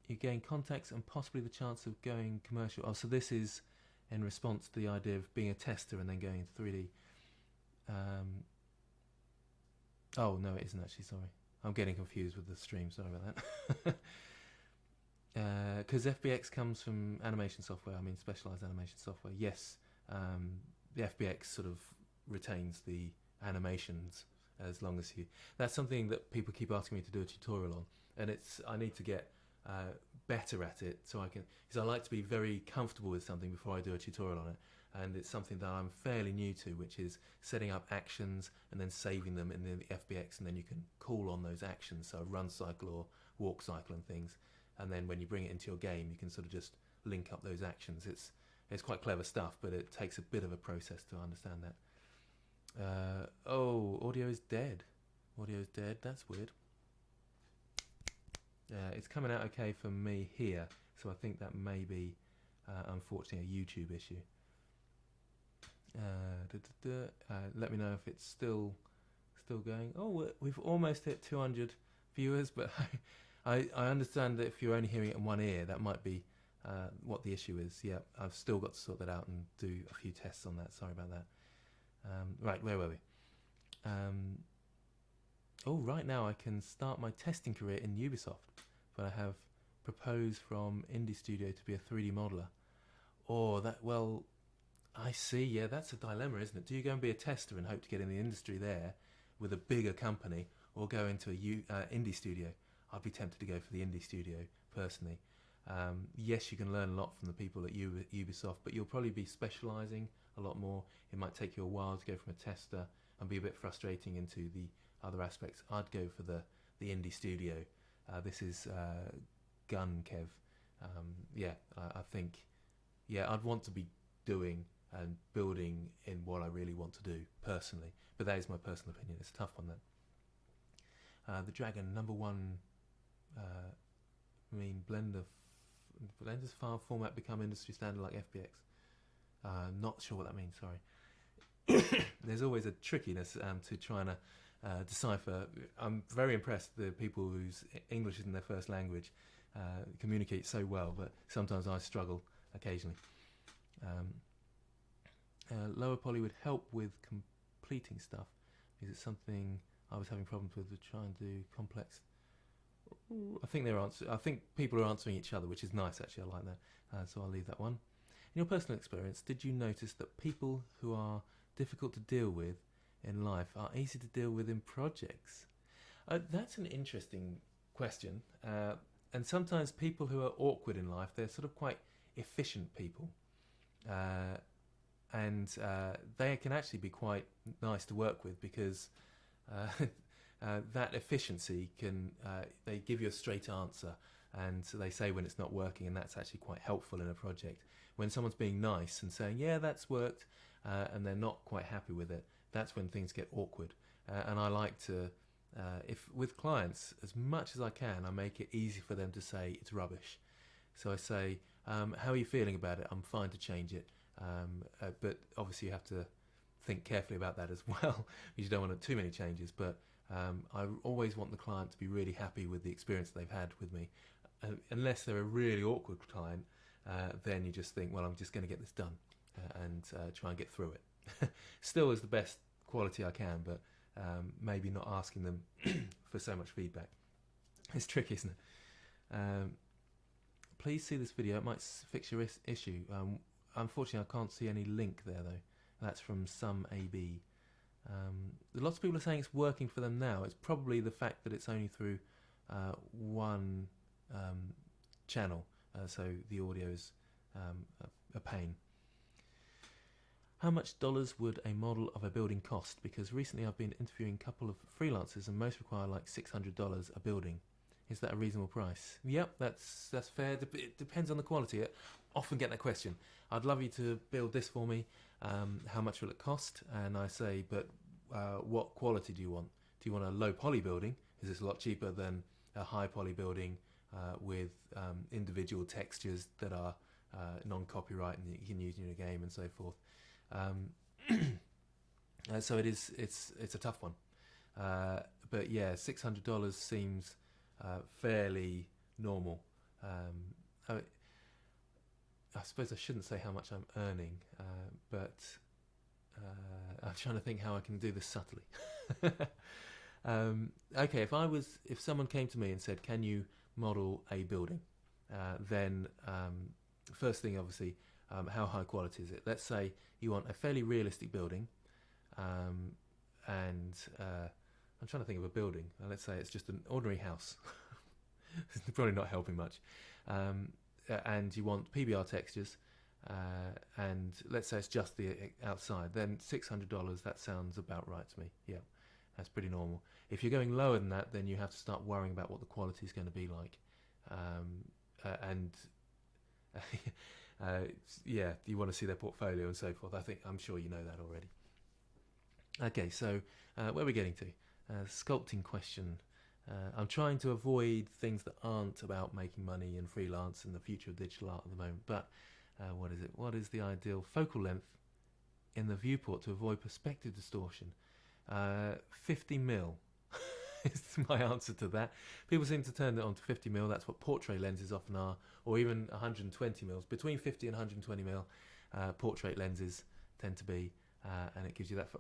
You gain contacts and possibly the chance of going commercial. Oh, so this is in response to the idea of being a tester and then going into 3D. Oh, no, it isn't actually, sorry. I'm getting confused with the stream, sorry about that. Because FBX comes from animation software, I mean specialized animation software. Yes, the FBX sort of retains the animations as long as you... That's something that people keep asking me to do a tutorial on, and I need to get better at it, so I can, because I like to be very comfortable with something before I do a tutorial on it, and it's something that I'm fairly new to, which is setting up actions and then saving them in the FBX, and then you can call on those actions, so run cycle or walk cycle and things, and then when you bring it into your game you can sort of just link up those actions. It's quite clever stuff, but it takes a bit of a process to understand that. Audio is dead. Audio is dead, that's weird. It's coming out okay for me here, so I think that may be, unfortunately, a YouTube issue. Let me know if it's still going. Oh, we've almost hit 200 viewers, but I understand that if you're only hearing it in one ear, that might be what the issue is. Yeah, I've still got to sort that out and do a few tests on that. Sorry about that. Right, where were we? Right now I can start my testing career in Ubisoft, but I have proposed from Indie Studio to be a 3D modeler. I see, yeah, that's a dilemma, isn't it? Do you go and be a tester and hope to get in the industry there with a bigger company, or go into a indie studio? I'd be tempted to go for the indie studio, personally. Yes, you can learn a lot from the people at Ubisoft, but you'll probably be specialising a lot more. It might take you a while to go from a tester and be a bit frustrating into the other aspects. I'd go for the indie studio. This is Gun Kev. I think, I'd want to be doing and building in what I really want to do personally, but that is my personal opinion. It's a tough one then. The Dragon #1. Blender's file format become industry standard like FBX. Not sure what that means, sorry. There's always a trickiness to trying to decipher. I'm very impressed the people whose English isn't their first language communicate so well, but sometimes I struggle occasionally. Lower poly would help with completing stuff, because it's something I was having problems with trying to do complex. I think people are answering each other, which is nice actually. I like that. So I'll leave that one. In your personal experience, did you notice that people who are difficult to deal with in life are easy to deal with in projects? That's an interesting question. And sometimes people who are awkward in life, they're sort of quite efficient people. And they can actually be quite nice to work with, because that efficiency can, they give you a straight answer, and so they say when it's not working, and that's actually quite helpful in a project. When someone's being nice and saying, yeah, that's worked, and they're not quite happy with it, that's when things get awkward. And I like to, if with clients, as much as I can, I make it easy for them to say it's rubbish. So I say, how are you feeling about it? I'm fine to change it. But obviously you have to think carefully about that as well, because you don't want too many changes. But I always want the client to be really happy with the experience they've had with me. Unless they're a really awkward client, then you just think, well, I'm just going to get this done and try and get through it. Still is the best quality I can, but maybe not asking them for so much feedback. It's tricky, isn't it? Please see this video, it might fix your issue. Unfortunately, I can't see any link there though. That's from some AB. Lots of people are saying it's working for them now. It's probably the fact that it's only through one channel, so the audio is a pain. How much dollars would a model of a building cost? Because recently I've been interviewing a couple of freelancers and most require like $600 a building. Is that a reasonable price? Yep, that's fair. It depends on the quality. I often get that question. I'd love you to build this for me. How much will it cost? And I say, but what quality do you want? Do you want a low poly building? Is this a lot cheaper than a high poly building with individual textures that are non-copyright and you can use in your game and so forth? So it's a tough one. But yeah, $600 seems fairly normal. I suppose I shouldn't say how much I'm earning, but I'm trying to think how I can do this subtly. Okay, if someone came to me and said, "Can you model a building?" Then first thing, obviously, how high quality is it? Let's say you want a fairly realistic building, and I'm trying to think of a building. Let's say it's just an ordinary house. It's probably not helping much. And you want PBR textures, and let's say it's just the outside. Then $600. That sounds about right to me. Yeah, that's pretty normal. If you're going lower than that, then you have to start worrying about what the quality is going to be like. Yeah, you want to see their portfolio and so forth. I'm sure you know that already. Okay, so where are we getting to? Sculpting question. I'm trying to avoid things that aren't about making money and freelance and the future of digital art at the moment. But what is it? What is the ideal focal length in the viewport to avoid perspective distortion? 50mm is my answer to that. People seem to turn it on to 50mm. That's what portrait lenses often are, or even 120mm. Between 50 and 120mm, portrait lenses tend to be, and it gives you that.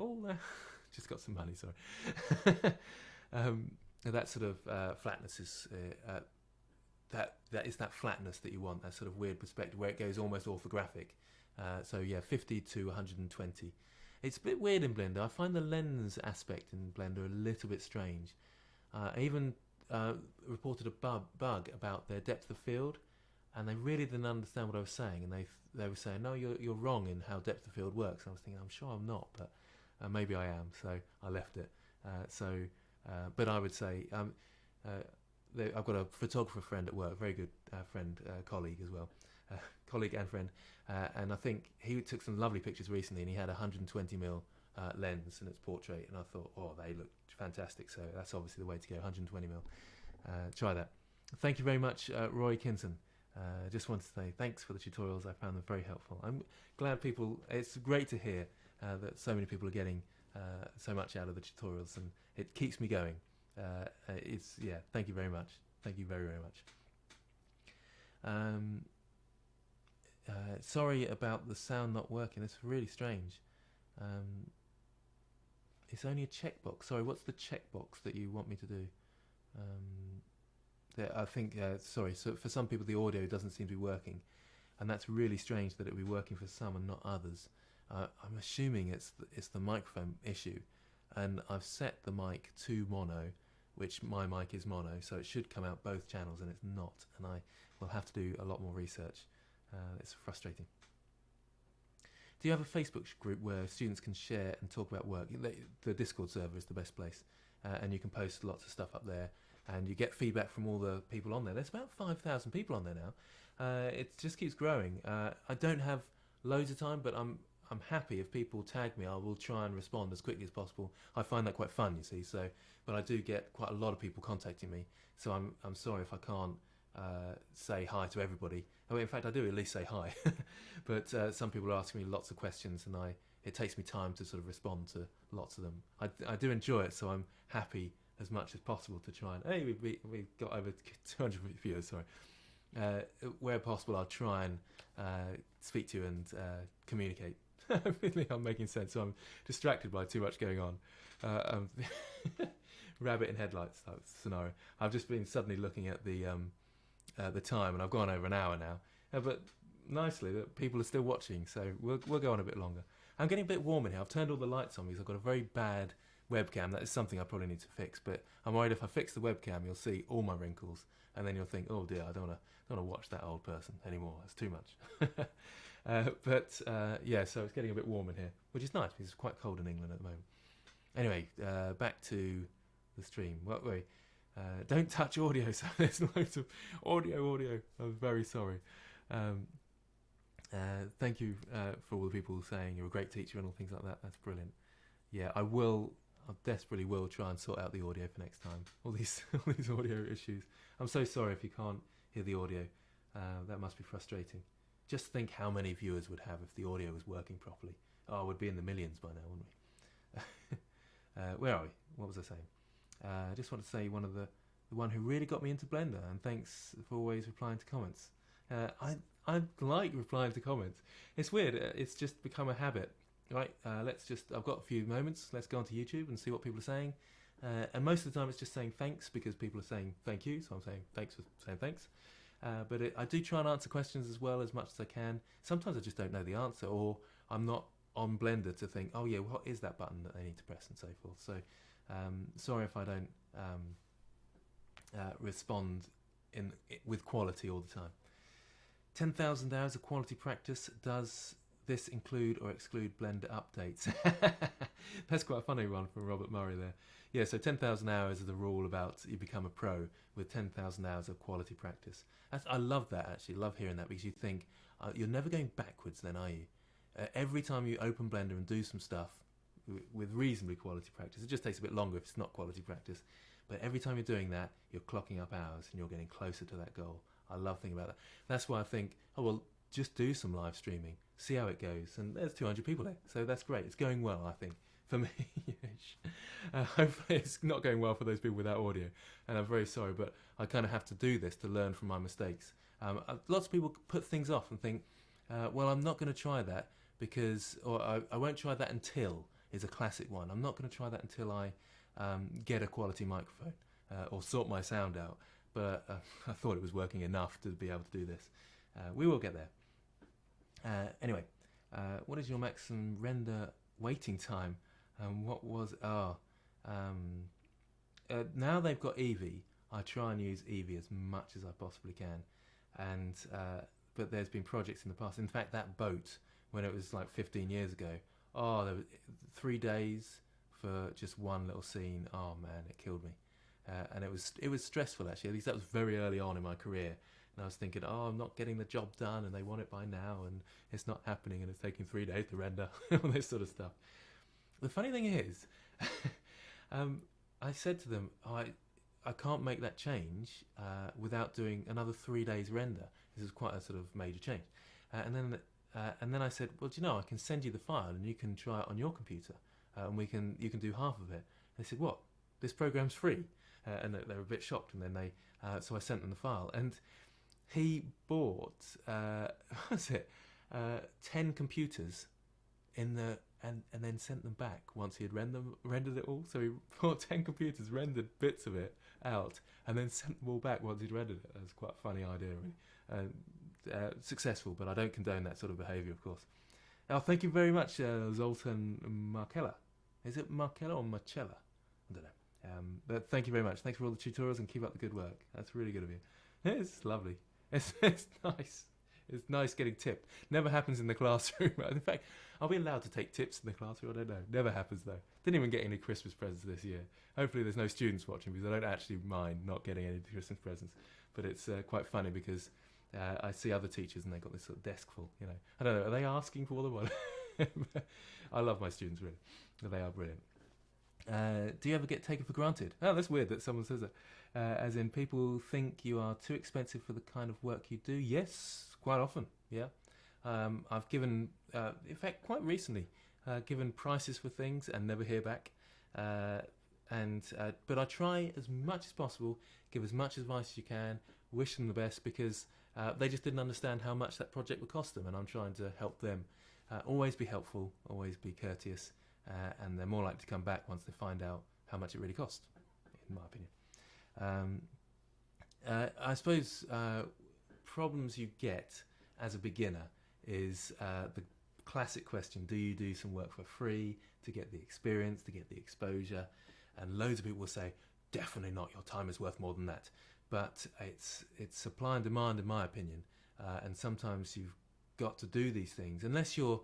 Just got some money. Sorry. That sort of flatness is that is that flatness that you want. That sort of weird perspective where it goes almost orthographic. So yeah, 50 to 120. It's a bit weird in Blender. I find the lens aspect in Blender a little bit strange. I even reported a bug about their depth of field, and they really didn't understand what I was saying. And they were saying, "No, you're wrong in how depth of field works." I was thinking, "I'm sure I'm not, but maybe I am." So I left it. But I would say I've got a photographer friend at work, very good friend, colleague as well, colleague and friend, and I think he took some lovely pictures recently, and he had a 120mm lens in its portrait, and I thought, oh, they look fantastic. So that's obviously the way to go, 120mm. Try that. Thank you very much, Roy Kinson. Just want to say thanks for the tutorials. I found them very helpful. I'm glad it's great to hear that so many people are getting so much out of the tutorials, and it keeps me going. Thank you very much. Thank you very, very much. Sorry about the sound not working. It's really strange. It's only a checkbox. Sorry, what's the checkbox that you want me to do? I think, sorry, so for some people the audio doesn't seem to be working, and that's really strange that it would be working for some and not others. I'm assuming it's the microphone issue, and I've set the mic to mono, which my mic is mono, so it should come out both channels, and it's not, and I will have to do a lot more research. It's frustrating. Do you have a Facebook group where students can share and talk about work? The Discord server is the best place, and you can post lots of stuff up there, and you get feedback from all the people on there. There's about 5,000 people on there now. It just keeps growing. I don't have loads of time, but I'm happy if people tag me. I will try and respond as quickly as possible. I find that quite fun, you see. But I do get quite a lot of people contacting me. So I'm sorry if I can't say hi to everybody. In fact, I do at least say hi. But some people are asking me lots of questions, and it takes me time to sort of respond to lots of them. I do enjoy it, so I'm happy as much as possible to try and. Hey, we got over 200 viewers. Sorry. Where possible, I'll try and speak to you and communicate. Hopefully I'm making sense. So I'm distracted by too much going on. Rabbit in headlights type scenario. I've just been suddenly looking at the time, and I've gone over an hour now. But nicely, that people are still watching, so we'll go on a bit longer. I'm getting a bit warm in here. I've turned all the lights on because I've got a very bad webcam. That is something I probably need to fix. But I'm worried if I fix the webcam, you'll see all my wrinkles, and then you'll think, oh dear, I don't want to watch that old person anymore. It's too much. Yeah, so it's getting a bit warm in here, which is nice because it's quite cold in England at the moment. Anyway, back to the stream. Wait. Don't touch audio, so there's loads of audio. I'm very sorry. Thank you for all the people saying you're a great teacher and all things like that. That's brilliant. Yeah, I desperately will try and sort out the audio for next time. All these audio issues. I'm so sorry if you can't hear the audio. That must be frustrating. Just think how many viewers we'd have if the audio was working properly. Oh, we'd be in the millions by now, wouldn't we? Where are we? What was I saying? I just want to say the one who really got me into Blender, and thanks for always replying to comments. I like replying to comments. It's weird. It's just become a habit. Right? I've got a few moments. Let's go onto YouTube and see what people are saying. And most of the time it's just saying thanks because people are saying thank you. So I'm saying thanks for saying thanks. But I do try and answer questions as well as much as I can. Sometimes I just don't know the answer, or I'm not on Blender to think, oh yeah, what is that button that I need to press and so forth. So sorry if I don't respond with quality all the time. 10,000 hours of quality practice. Does this include or exclude Blender updates? That's quite a funny one from Robert Murray there. Yeah, so 10,000 hours is the rule about you become a pro with 10,000 hours of quality practice. I love that, actually. Love hearing that, because you think you're never going backwards then, are you? Every time you open Blender and do some stuff with reasonably quality practice, it just takes a bit longer if it's not quality practice, but every time you're doing that, you're clocking up hours and you're getting closer to that goal. I love thinking about that. That's why I think, oh well, just do some live streaming, see how it goes, and there's 200 people there, so that's great. It's going well, I think, for me. Hopefully it's not going well for those people without audio, and I'm very sorry, but I kind of have to do this to learn from my mistakes. Lots of people put things off and think, well, I'm not going to try that because, or I won't try that until, is a classic one. I'm not going to try that until I get a quality microphone or sort my sound out, but I thought it was working enough to be able to do this. We will get there. Anyway, what is your maximum render waiting time? What was now they've got Eevee. I try and use Eevee as much as I possibly can, and but there's been projects in the past. In fact, that boat, when it was like 15 years ago, there was 3 days for just one little scene. Oh man, it killed me. And it was stressful, actually. At least that was very early on in my career. And I was thinking, I'm not getting the job done, and they want it by now, and it's not happening, and it's taking 3 days to render, all this sort of stuff. The funny thing is, I said to them, I can't make that change without doing another 3 days render. This is quite a sort of major change. And then I said, well, do you know, I can send you the file, and you can try it on your computer, and you can do half of it. And they said, what? This program's free? And they were a bit shocked, and then so I sent them the file, and he bought 10 computers and then sent them back once he had rendered it all. So he bought 10 computers, rendered bits of it out, and then sent them all back once he'd rendered it. That's quite a funny idea, really. Successful, but I don't condone that sort of behaviour, of course. Now, thank you very much, Zoltan Markella. Is it Markella or Marcella? I don't know. But thank you very much. Thanks for all the tutorials, and keep up the good work. That's really good of you. It's lovely. It's nice. It's nice getting tipped. Never happens in the classroom. In fact, are we allowed to take tips in the classroom? I don't know. Never happens, though. Didn't even get any Christmas presents this year. Hopefully there's no students watching, because I don't actually mind not getting any Christmas presents. But it's quite funny because I see other teachers and they've got this sort of desk full, you know. I don't know, are they asking for all the one? I love my students, really. They are brilliant. Do you ever get taken for granted? Oh, that's weird that someone says that. As in, people think you are too expensive for the kind of work you do? Yes, quite often, yeah. I've given, in fact, quite recently, given prices for things and never hear back. But I try as much as possible, give as much advice as you can, wish them the best, because they just didn't understand how much that project would cost them, and I'm trying to help them Always be helpful, always be courteous, and they're more likely to come back once they find out how much it really costs, in my opinion. I suppose problems you get as a beginner is the classic question: do you do some work for free to get the experience, to get the exposure? And loads of people will say, definitely not, your time is worth more than that. But it's supply and demand, in my opinion, and sometimes you've got to do these things unless you're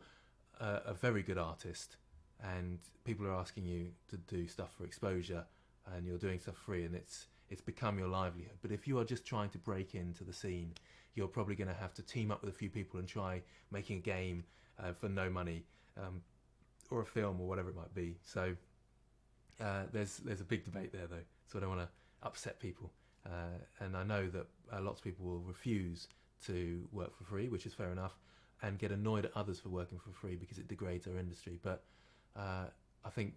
a very good artist and people are asking you to do stuff for exposure and you're doing stuff free and it's become your livelihood. But if you are just trying to break into the scene, you're probably going to have to team up with a few people and try making a game for no money, or a film or whatever it might be. So there's a big debate there, though, so I don't want to upset people. And I know that lots of people will refuse to work for free, which is fair enough, and get annoyed at others for working for free because it degrades our industry. But I think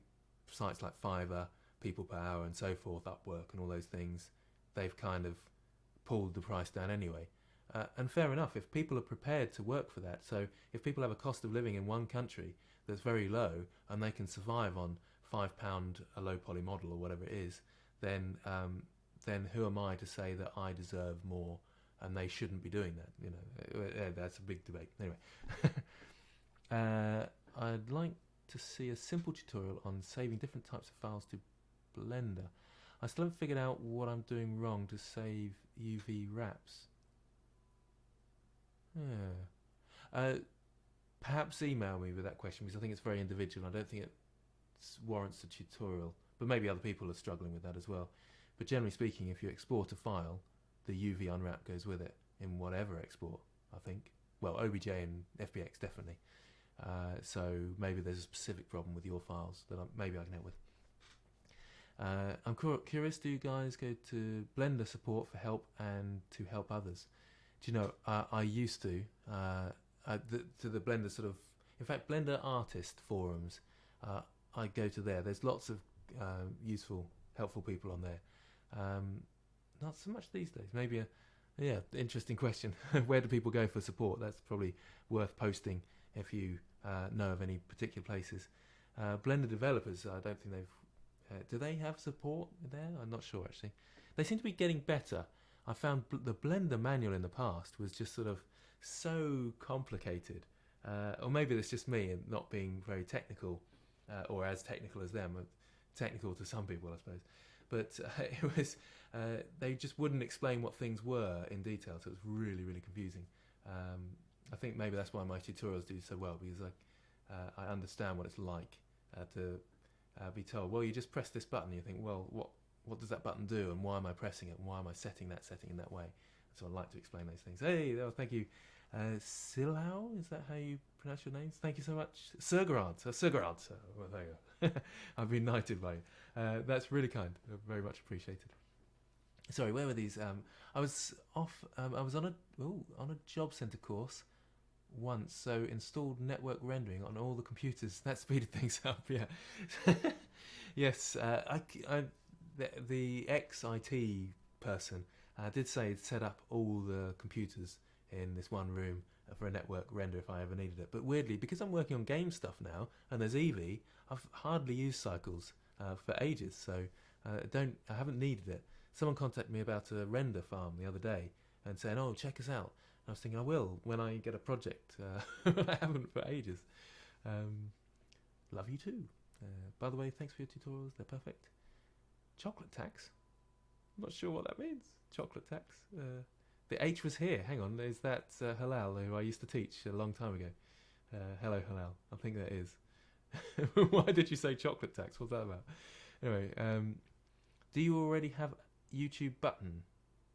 sites like Fiverr, People Per Hour and so forth, Upwork and all those things, they've kind of pulled the price down anyway. And fair enough, if people are prepared to work for that. So if people have a cost of living in one country that's very low and they can survive on £5 a low poly model or whatever it is, then who am I to say that I deserve more and they shouldn't be doing that? You know, that's a big debate. Anyway, I'd like to see a simple tutorial on saving different types of files to Blender. I still haven't figured out what I'm doing wrong to save UV wraps. Yeah. Perhaps email me with that question because I think it's very individual. I don't think it warrants a tutorial, but maybe other people are struggling with that as well. But generally speaking, if you export a file, the UV unwrap goes with it in whatever export, I think. Well, OBJ and FBX definitely. So maybe there's a specific problem with your files that maybe I can help with. I'm curious, do you guys go to Blender support for help and to help others? Do you know, I used to the Blender sort of, in fact, Blender artist forums, I go to there. There's lots of useful, helpful people on there. Not so much these days. Maybe interesting question. Where do people go for support? That's probably worth posting if you know of any particular places. Blender developers, I don't think they've... do they have support there? I'm not sure, actually. They seem to be getting better. I found the Blender manual in the past was just sort of so complicated. Or maybe it's just me and not being very technical, or as technical as them. Technical to some people, I suppose. But it was they just wouldn't explain what things were in detail, so it was really, really confusing. I think maybe that's why my tutorials do so well, because I understand what it's like to be told, well, you just press this button, and you think, well, what does that button do, and why am I pressing it, and why am I setting that setting in that way? So I like to explain those things. Hey, thank you. Silhau, is that how you pronounce your names? Thank you so much. Sergerard. Well, there you go. I've been knighted by you. That's really kind. Very much appreciated. Sorry, where were these? I was off. I was on a job centre course once, so installed network rendering on all the computers. That speeded things up. Yeah. Yes. The ex-IT person did say he'd set up all the computers in this one room for a network render if I ever needed it. But weirdly, because I'm working on game stuff now and there's Eevee, I've hardly used Cycles for ages, so I haven't needed it. Someone contacted me about a render farm the other day and saying, "Oh, check us out." And I was thinking, I will when I get a project. I haven't for ages. Love you too. By the way, thanks for your tutorials. They're perfect. Chocolate tax? I'm not sure what that means. Chocolate tax. The H was here. Hang on. Is that Halal, who I used to teach a long time ago? Hello, Halal. I think that is. Why did you say chocolate tax? What's that about? Anyway, do you already have YouTube button?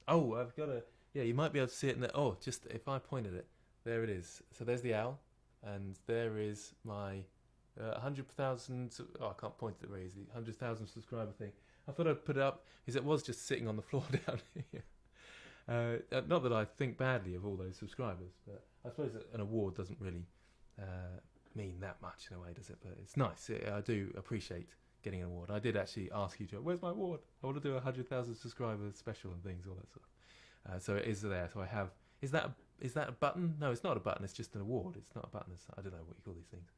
Oh, I've got a... Yeah, you might be able to see it in there. Oh, just if I point at it. There it is. So there's the owl. And there is my 100,000... Oh, I can't point at it very easily. 100,000 subscriber thing. I thought I'd put it up because it was just sitting on the floor down here. Not that I think badly of all those subscribers, but I suppose an award doesn't really mean that much in a way, does it? But it's nice. I do appreciate getting an award. I did actually ask you to, where's my award? I want to do a 100,000 subscribers special and things, all that sort of. So it is there. So I have. Is that is that a button? No, it's not a button. It's just an award. It's not a button. I don't know what you call these things.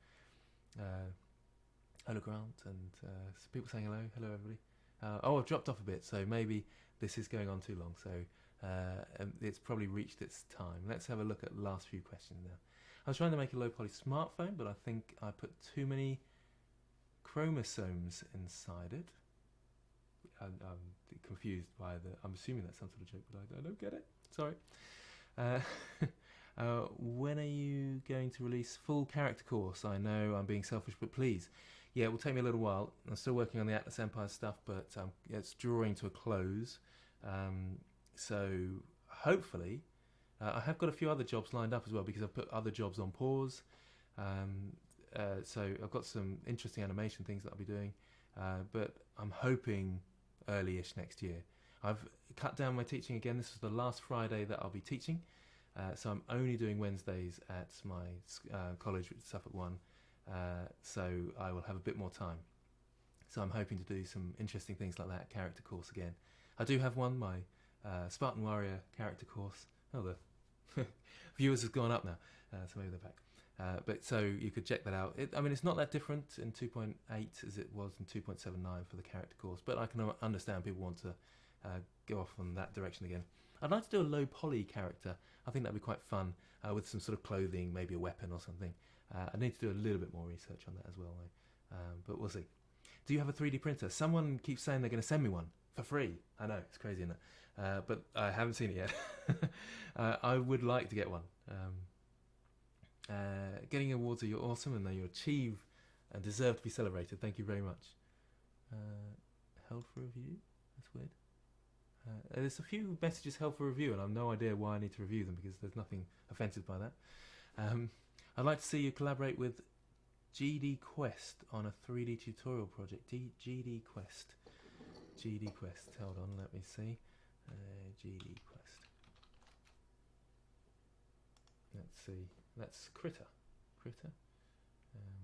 Hello, Grant, and people saying hello. Hello, everybody. I've dropped off a bit, so maybe this is going on too long. So it's probably reached its time. Let's have a look at the last few questions now. I was trying to make a low poly smartphone, but I think I put too many chromosomes inside it. I'm confused by I'm assuming that's some sort of joke, but I don't get it. Sorry. When are you going to release full character course? I know I'm being selfish, but please. Yeah, it will take me a little while. I'm still working on the Atlas Empire stuff, but it's drawing to a close. So hopefully, I have got a few other jobs lined up as well because I've put other jobs on pause. So I've got some interesting animation things that I'll be doing, but I'm hoping early-ish next year. I've cut down my teaching again. This is the last Friday that I'll be teaching, so I'm only doing Wednesdays at my college, which is Suffolk 1, so I will have a bit more time. So I'm hoping to do some interesting things like that, character course again. I do have one, my Spartan Warrior character course. Oh, the viewers have gone up now, so maybe they're back. But so you could check that out. It's not that different in 2.8 as it was in 2.79 for the character course, but I can understand people want to go off on that direction again. I'd like to do a low poly character. I think that'd be quite fun with some sort of clothing, maybe a weapon or something. I need to do a little bit more research on that as well, though. But we'll see. Do you have a 3D printer? Someone keeps saying they're going to send me one for free. I know, it's crazy, isn't it? But I haven't seen it yet. I would like to get one. Getting awards are you're awesome and that you achieve and deserve to be celebrated. Thank you very much. Held for review? That's weird. There's a few messages held for review and I've no idea why I need to review them because there's nothing offensive by that. I'd like to see you collaborate with GD Quest on a 3D tutorial project. GD Quest. GD Quest. Hold on, let me see. GD Quest. Let's see. That's Critter.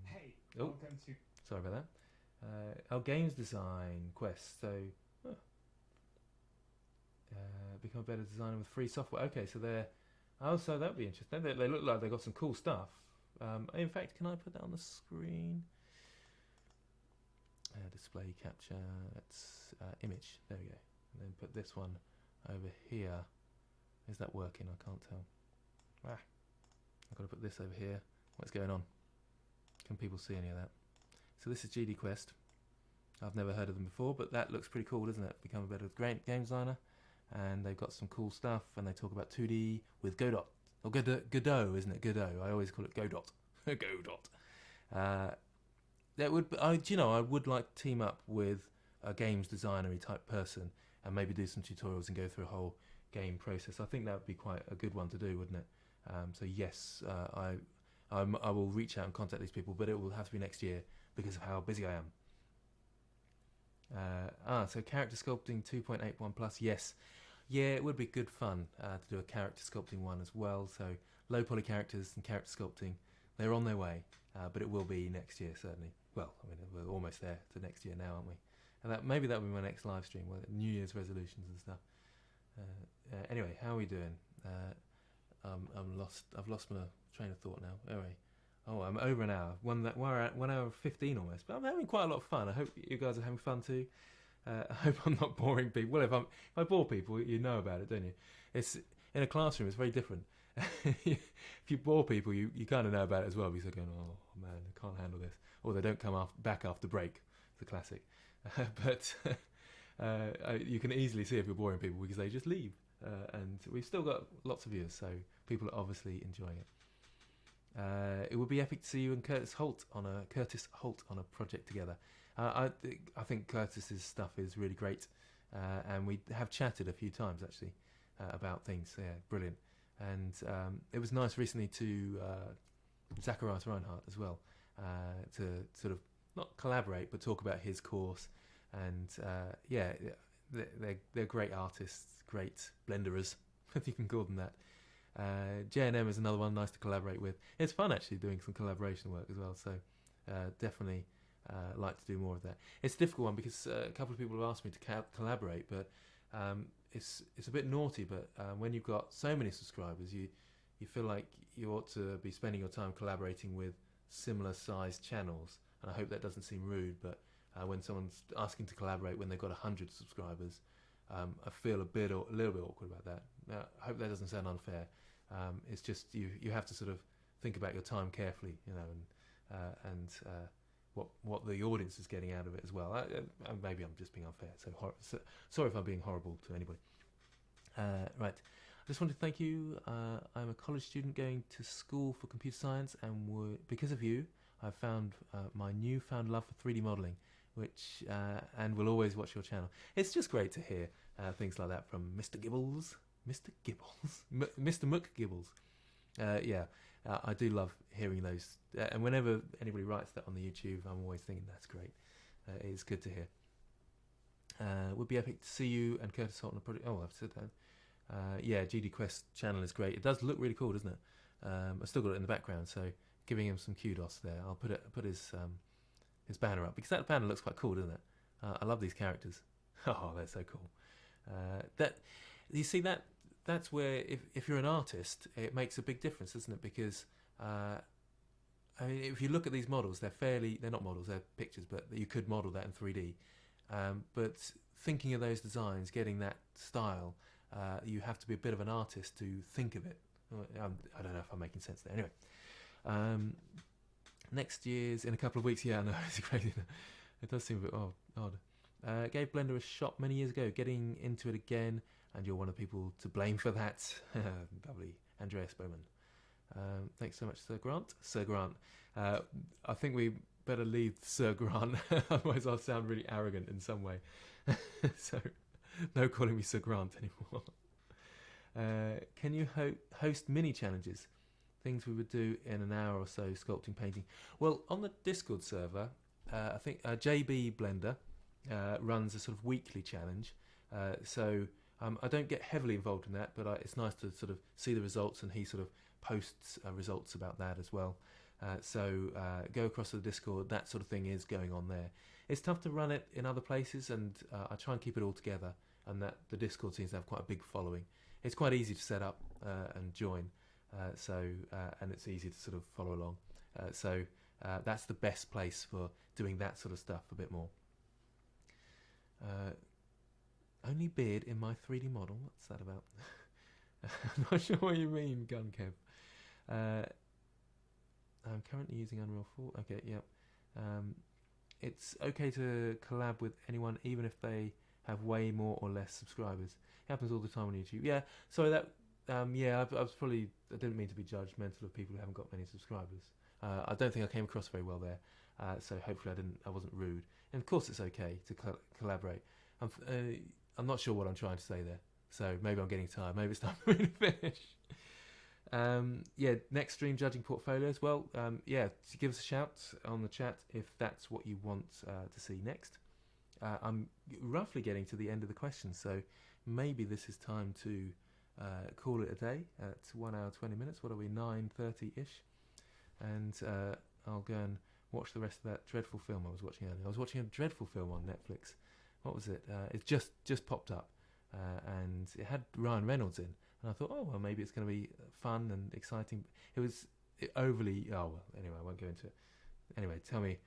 Hey, oh, welcome to... Sorry about that. Our games design quest. So, become a better designer with free software. Okay, so they're... Oh, so that would be interesting. They look like they've got some cool stuff. In fact, can I put that on the screen? Display capture. That's image. There we go. And then put this one over here. Is that working? I can't tell. I've got to put this over here. What's going on? Can people see any of that? So this is GD Quest. I've never heard of them before, but that looks pretty cool, doesn't it? Become a better game designer. And they've got some cool stuff, and they talk about 2D with Godot. Or Godot, isn't it? Godot. I always call it Godot. Godot. That would, I would like to team up with a games designer-y type person and maybe do some tutorials and go through a whole game process. I think that would be quite a good one to do, wouldn't it? So yes, I will reach out and contact these people, but it will have to be next year because of how busy I am. So character sculpting 2.81 plus, yes. Yeah, it would be good fun to do a character sculpting one as well. So low poly characters and character sculpting, they're on their way, but it will be next year certainly. Well, we're almost there to next year now, aren't we? And maybe that will be my next live stream, New Year's resolutions and stuff. Anyway, how are we doing? I'm lost. I've lost my train of thought now. Anyway, I'm over an hour. 1 hour 15 almost. But I'm having quite a lot of fun. I hope you guys are having fun too. I hope I'm not boring people. Well, if I bore people, you know about it, don't you? It's in a classroom. It's very different. If you bore people, you kind of know about it as well. Because they're going, oh man, I can't handle this, or they don't come back after break. It's a classic. But you can easily see if you're boring people because they just leave. And we've still got lots of viewers, so people are obviously enjoying it. It would be epic to see you and Curtis Holt on a project together. I think Curtis's stuff is really great, and we have chatted a few times actually about things. Yeah, brilliant. And it was nice recently to Zacharias Reinhardt as well to sort of not collaborate but talk about his course. And yeah, they're great artists, great blenderers, if you can call them that. J&M is another one nice to collaborate with. It's fun actually doing some collaboration work as well, so definitely like to do more of that. It's a difficult one because a couple of people have asked me to collaborate, but it's a bit naughty, but when you've got so many subscribers, you feel like you ought to be spending your time collaborating with similar sized channels. And I hope that doesn't seem rude, but when someone's asking to collaborate when they've got 100 subscribers, I feel a little bit awkward about that. I hope that doesn't sound unfair. It's just you have to sort of think about your time carefully, you know, and what the audience is getting out of it as well. Maybe I'm just being unfair. So sorry if I'm being horrible to anybody. Right. I just want to thank you. I'm a college student going to school for computer science, and because of you, I've found my newfound love for 3D modelling, which and will always watch your channel. It's just great to hear things like that from Mr. Gibbles, Mr. McGibbles. I do love hearing those, and whenever anybody writes that on the YouTube, I'm always thinking that's great. It's good to hear. Would be epic to see you and Curtis Holt on a project. Oh, I've said that. GD Quest channel is great. It does look really cool, doesn't it? I've still got it in the background, so giving him some kudos there. I'll put his banner up because that banner looks quite cool, doesn't it? I love these characters. Oh, they're so cool. That you see that's where if you're an artist, it makes a big difference, doesn't it? Because I mean, if you look at these models, they're not models, they're pictures, but you could model that in 3D. But thinking of those designs, getting that style, you have to be a bit of an artist to think of it. I don't know if I'm making sense there. Anyway, next year's in a couple of weeks. Yeah, no, it's crazy. It does seem a bit odd. Gave Blender a shot many years ago, getting into it again, and you're one of the people to blame for that. Lovely, Andreas Bowman. Thanks so much, Sir Grant. Sir Grant. I think we better leave Sir Grant, otherwise I'll sound really arrogant in some way. So, no calling me Sir Grant anymore. Can you host mini challenges? Things we would do in an hour or so, sculpting, painting. Well, on the Discord server, I think JB Blender runs a sort of weekly challenge. So I don't get heavily involved in that, but it's nice to sort of see the results, and he sort of posts results about that as well. So go across to the Discord. That sort of thing is going on there. It's tough to run it in other places, and I try and keep it all together. And that the Discord seems to have quite a big following. It's quite easy to set up and join, and it's easy to sort of follow along. So that's the best place for doing that sort of stuff a bit more. Only beard in my 3D model. What's that about? I'm not sure what you mean, Gun Kev. I'm currently using Unreal 4. Okay, yep. It's okay to collab with anyone, even if they have way more or less subscribers. It happens all the time on YouTube. Yeah, sorry that. I didn't mean to be judgmental of people who haven't got many subscribers. I don't think I came across very well there. So hopefully I wasn't rude. And of course it's okay to collaborate. I'm not sure what I'm trying to say there. So maybe I'm getting tired. Maybe it's time for me to finish. Next stream judging portfolios. Well, give us a shout on the chat if that's what you want to see next. I'm roughly getting to the end of the questions, so maybe this is time to call it a day at 1 hour 20 minutes. What are we, 9:30-ish? And I'll go and watch the rest of that dreadful film I was watching earlier. I was watching a dreadful film on Netflix. What was it? It just popped up, and it had Ryan Reynolds in. And I thought, oh, well, maybe it's going to be fun and exciting. It was overly... Oh, well, anyway, I won't go into it. Anyway, tell me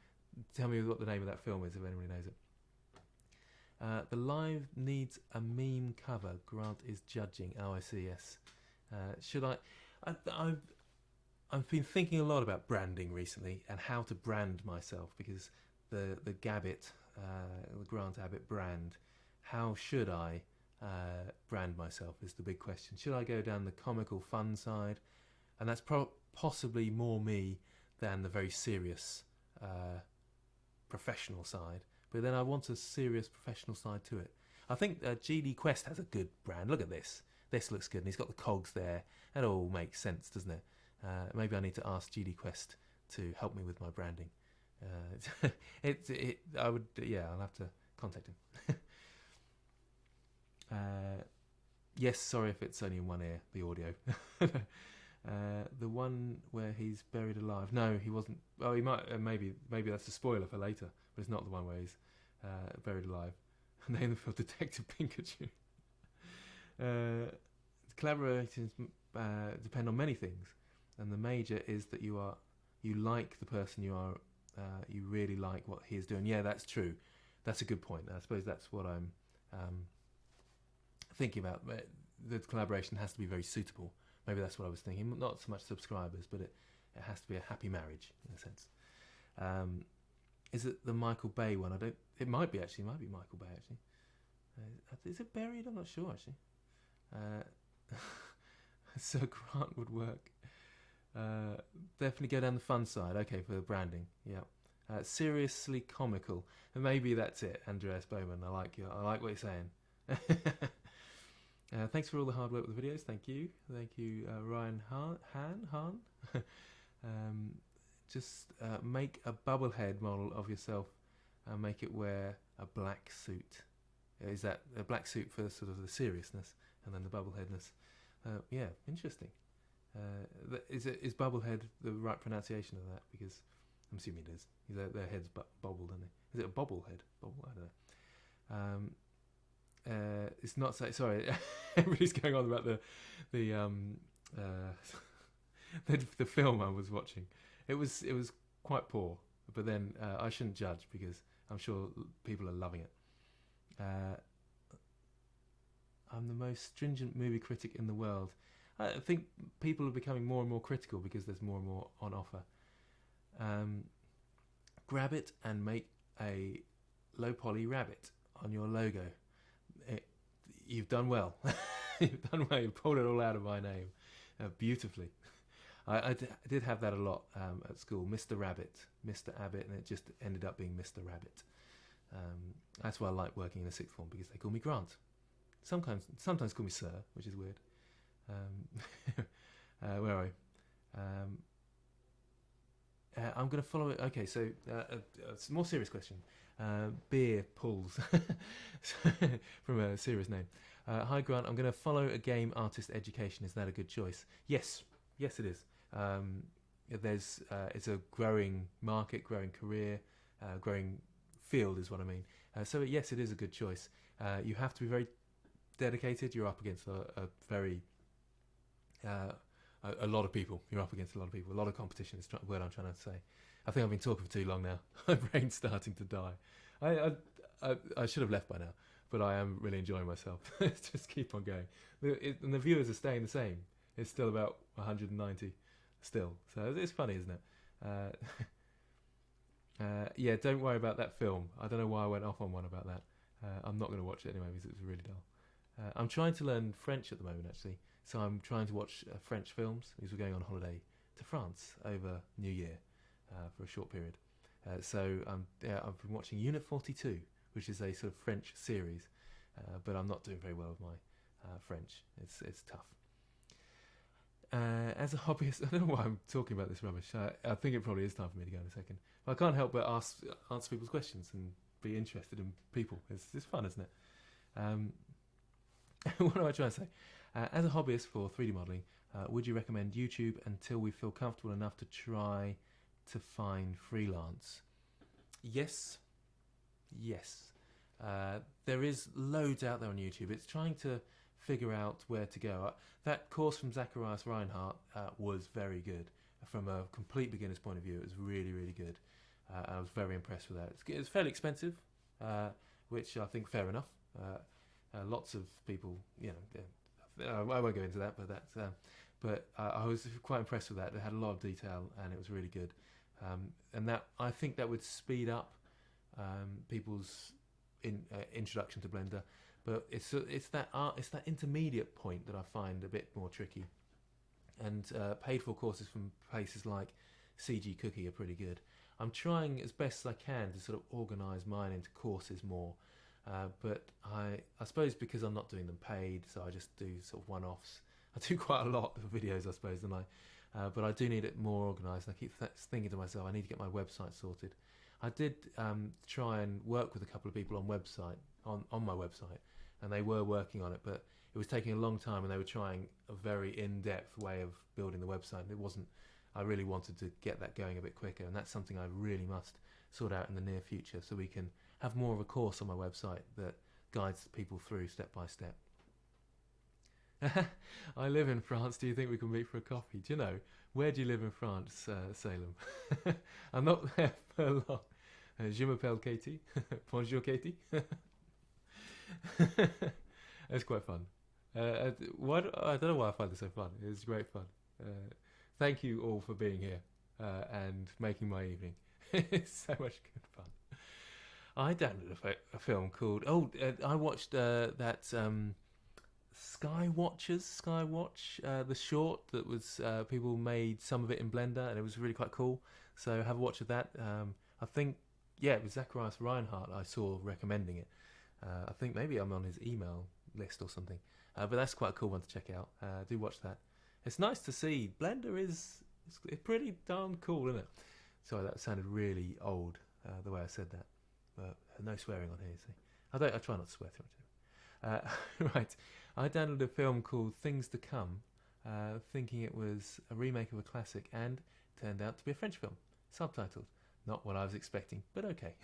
what the name of that film is, if anybody knows it. The live needs a meme cover. Grant is judging. Oh, I see, yes. Should I... I've been thinking a lot about branding recently and how to brand myself, because the Gabbitt, the Grant Abbott brand, how should I brand myself is the big question. Should I go down the comical fun side? And that's possibly more me than the very serious professional side. But then I want a serious professional side to it. I think GD Quest has a good brand. Look at this. This looks good. And he's got the cogs there. That all makes sense, doesn't it? Maybe I need to ask GD Quest to help me with my branding. I'll have to contact him. Yes, sorry if it's only in one ear, the audio. The one where he's buried alive. No, he wasn't. Oh, he might. Maybe that's a spoiler for later. But it's not the one where he's buried alive. Name the film Detective Pikachu. Collaborating depend on many things, and the major is that you like the person you are. You really like what he is doing. Yeah, that's true. That's a good point. I suppose that's what I'm thinking about. The collaboration has to be very suitable. Maybe that's what I was thinking. Not so much subscribers, but it has to be a happy marriage in a sense. Is it the Michael Bay one? I don't. It might be actually. It might be Michael Bay actually. Is it buried? I'm not sure actually. So Grant would work. Definitely go down the fun side. Okay, for the branding. Yeah. Seriously comical. And maybe that's it, Andreas Bowman. I like what you're saying. Thanks for all the hard work with the videos. Thank you, Ryan Han. Just make a bubblehead model of yourself and make it wear a black suit. Is that a black suit for sort of the seriousness and then the bubbleheadness? Yeah, interesting. Is bubblehead the right pronunciation of that? Because I'm assuming it is. Their head's bobbled, isn't it? Is it a bobblehead? Bobble? I don't know. It's not sorry. Everybody's going on about the film I was watching. It was quite poor, but then I shouldn't judge because I'm sure people are loving it. I'm the most stringent movie critic in the world. I think people are becoming more and more critical because there's more and more on offer. Grab it and make a low poly rabbit on your logo. You've done well. You've done well. You pulled it all out of my name beautifully. I did have that a lot at school. Mr. Rabbit, Mr. Abbott, and it just ended up being Mr. Rabbit. That's why I like working in a sixth form, because they call me Grant. Sometimes call me Sir, which is weird. Where are we? I'm going to follow it. Okay, so a more serious question. Beer pulls from a serious name. Hi Grant, I'm going to follow a game artist education. Is that a good choice? Yes, it is. It's a growing market, growing career, growing field is what I mean. So yes, it is a good choice. You have to be very dedicated. You're up against a very a lot of people. You're up against a lot of people. A lot of competition is the word I'm trying to say. I think I've been talking for too long now. My brain's starting to die. I should have left by now, but I am really enjoying myself. Let's just keep on going. And the viewers are staying the same. It's still about 190 still. So it's funny, isn't it? Yeah, don't worry about that film. I don't know why I went off on one about that. I'm not going to watch it anyway because it was really dull. I'm trying to learn French at the moment, actually. So I'm trying to watch French films because we're going on holiday to France over New Year for a short period. So I've been watching Unit 42, which is a sort of French series, but I'm not doing very well with my French. It's tough. As a hobbyist, I don't know why I'm talking about this rubbish. I think it probably is time for me to go in a second. But I can't help but answer people's questions and be interested in people. It's fun, isn't it? What am I trying to say? As a hobbyist for 3D modelling, would you recommend YouTube until we feel comfortable enough to try to find freelance? Yes. There is loads out there on YouTube. It's trying to figure out where to go. That course from Zacharias Reinhardt was very good. From a complete beginner's point of view, it was really, really good. I was very impressed with that. It's fairly expensive, which I think fair enough. Lots of people, I won't go into that, but I was quite impressed with that. It had a lot of detail and it was really good. And that, I think that would speed up people's introduction to Blender. But it's that intermediate point that I find a bit more tricky. And paid for courses from places like CG Cookie are pretty good. I'm trying as best as I can to sort of organise mine into courses more. But I suppose because I'm not doing them paid, so I just do sort of one-offs. I do quite a lot of videos, I suppose, don't I? But I do need it more organised. And I keep thinking to myself, I need to get my website sorted. I did try and work with a couple of people on my website, and they were working on it, but it was taking a long time, and they were trying a very in-depth way of building the website. And it wasn't. I really wanted to get that going a bit quicker, and that's something I really must sort out in the near future, so we can have more of a course on my website that guides people through step by step. I live in France. Do you think we can meet for a coffee? Do you know, where do you live in France, Salem? I'm not there for long. Je m'appelle Katie. Bonjour, Katie. It's quite fun. I don't know why I find this so fun. It's great fun. Thank you all for being here and making my evening. It's so much good fun. I downloaded a film called. I watched that Skywatch, the short that was people made some of it in Blender, and it was really quite cool. So have a watch of that. I think, yeah, it was Zacharias Reinhardt I saw recommending it. I think maybe I'm on his email list or something. But that's quite a cool one to check out. Do watch that. It's nice to see. Blender it's pretty darn cool, isn't it? Sorry, that sounded really old, the way I said that. But no swearing on here, see. I try not to swear too much. Right, I downloaded a film called Things to Come, thinking it was a remake of a classic, and turned out to be a French film, subtitled. Not what I was expecting, but okay.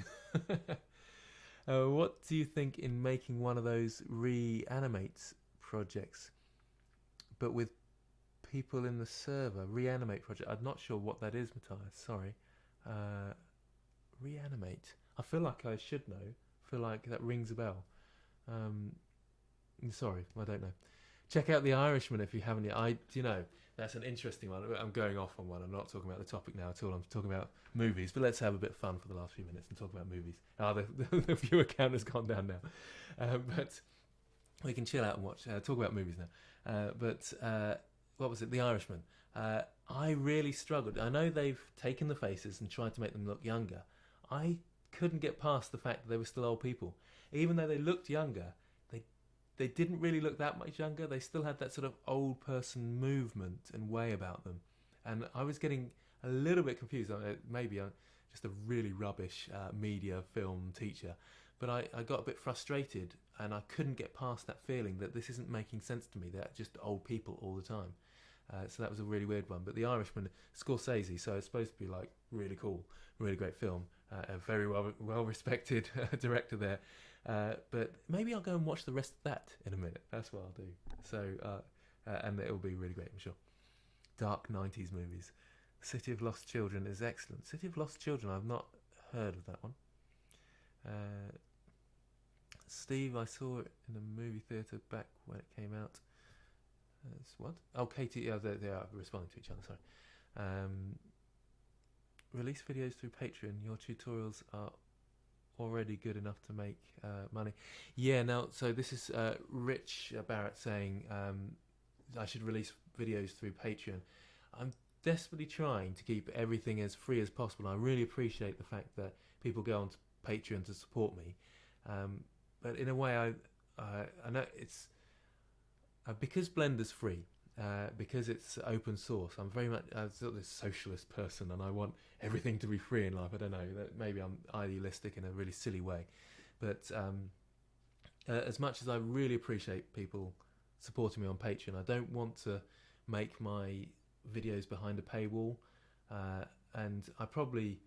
What do you think in making one of those reanimate projects, but with people in the server? Reanimate project. I'm not sure what that is, Matthias. Sorry. Reanimate. I feel like I should know. I feel like that rings a bell. Sorry, I don't know. Check out The Irishman if you haven't yet. That's an interesting one. I'm going off on one. I'm not talking about the topic now at all. I'm talking about movies. But let's have a bit of fun for the last few minutes and talk about movies. The viewer count has gone down now. But we can chill out and talk about movies now. What was it? The Irishman. I really struggled. I know they've taken the faces and tried to make them look younger. I couldn't get past the fact that they were still old people. Even though they looked younger, they didn't really look that much younger. They still had that sort of old person movement and way about them. And I was getting a little bit confused. Maybe I'm just a really rubbish media film teacher. But I got a bit frustrated, and I couldn't get past that feeling that this isn't making sense to me. They're just old people all the time. So that was a really weird one. But The Irishman, Scorsese, so it's supposed to be like really cool, really great film. A very well respected director there. But maybe I'll go and watch the rest of that in a minute. That's what I'll do. So and it'll be really great, I'm sure. Dark 90s movies. City of Lost Children is excellent. City of Lost Children, I've not heard of that one. Steve, I saw it in a movie theatre back when it came out. What? Oh, Katie, yeah, they are responding to each other, sorry. Release videos through Patreon. Your tutorials are already good enough to make money. Yeah, now, so this is Rich Barrett saying I should release videos through Patreon. I'm desperately trying to keep everything as free as possible. I really appreciate the fact that people go on to Patreon to support me. But in a way, I know it's... because Blender's free, because it's open source, I'm very much sort of this socialist person, and I want everything to be free in life. I don't know, that maybe I'm idealistic in a really silly way, but as much as I really appreciate people supporting me on Patreon, I don't want to make my videos behind a paywall, and I probably,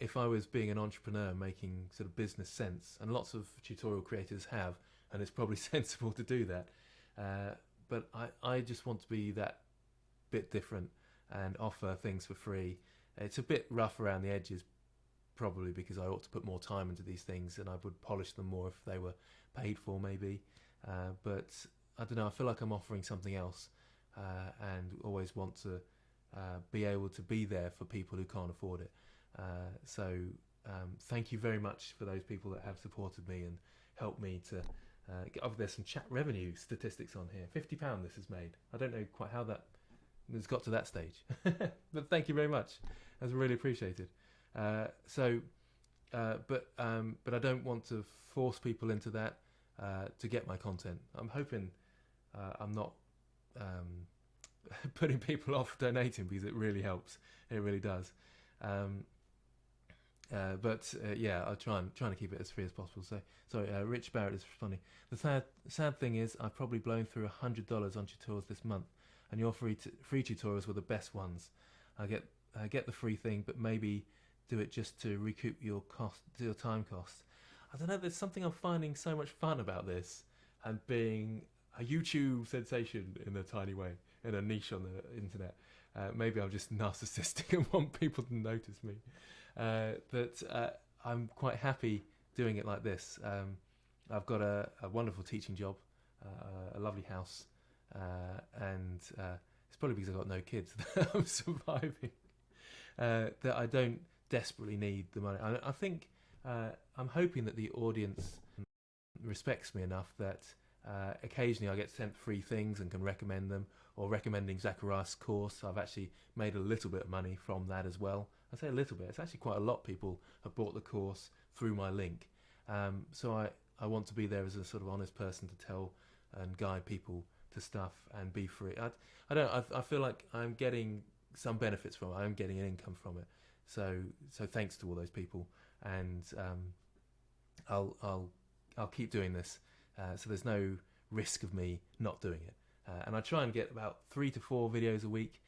if I was being an entrepreneur making sort of business sense, and lots of tutorial creators have, and it's probably sensible to do that, but I just want to be that bit different and offer things for free. It's a bit rough around the edges, probably because I ought to put more time into these things, and I would polish them more if they were paid for, maybe. But I don't know, I feel like I'm offering something else, and always want to be able to be there for people who can't afford it. So thank you very much for those people that have supported me and helped me to... there's some chat revenue statistics on here. £50 this has made. I don't know quite how that has got to that stage, but thank you very much. That's really appreciated. But I don't want to force people into that to get my content. I'm hoping I'm not putting people off donating, because it really helps. It really does. Yeah, I'll trying to keep it as free as possible. So, sorry, Rich Barrett is responding. The sad thing is, I've probably blown through $100 on tutorials this month, and your free tutorials were the best ones. I get the free thing, but maybe do it just to recoup your time costs. I don't know. There's something I'm finding so much fun about this, and being a YouTube sensation in a tiny way, in a niche on the internet. Maybe I'm just narcissistic and want people to notice me. But I'm quite happy doing it like this. I've got a wonderful teaching job, a lovely house, and it's probably because I've got no kids that I'm surviving. That I don't desperately need the money. I think I'm hoping that the audience respects me enough that occasionally I get sent free things and can recommend them, or recommending Zacharias' course. I've actually made a little bit of money from that as well. I say a little bit, it's actually quite a lot. People have bought the course through my link. So I want to be there as a sort of honest person to tell and guide people to stuff and be free. I feel like I'm getting some benefits from it. I'm getting an income from it. So thanks to all those people, and I'll keep doing this. So there's no risk of me not doing it. And I try and get about 3 to 4 videos a week,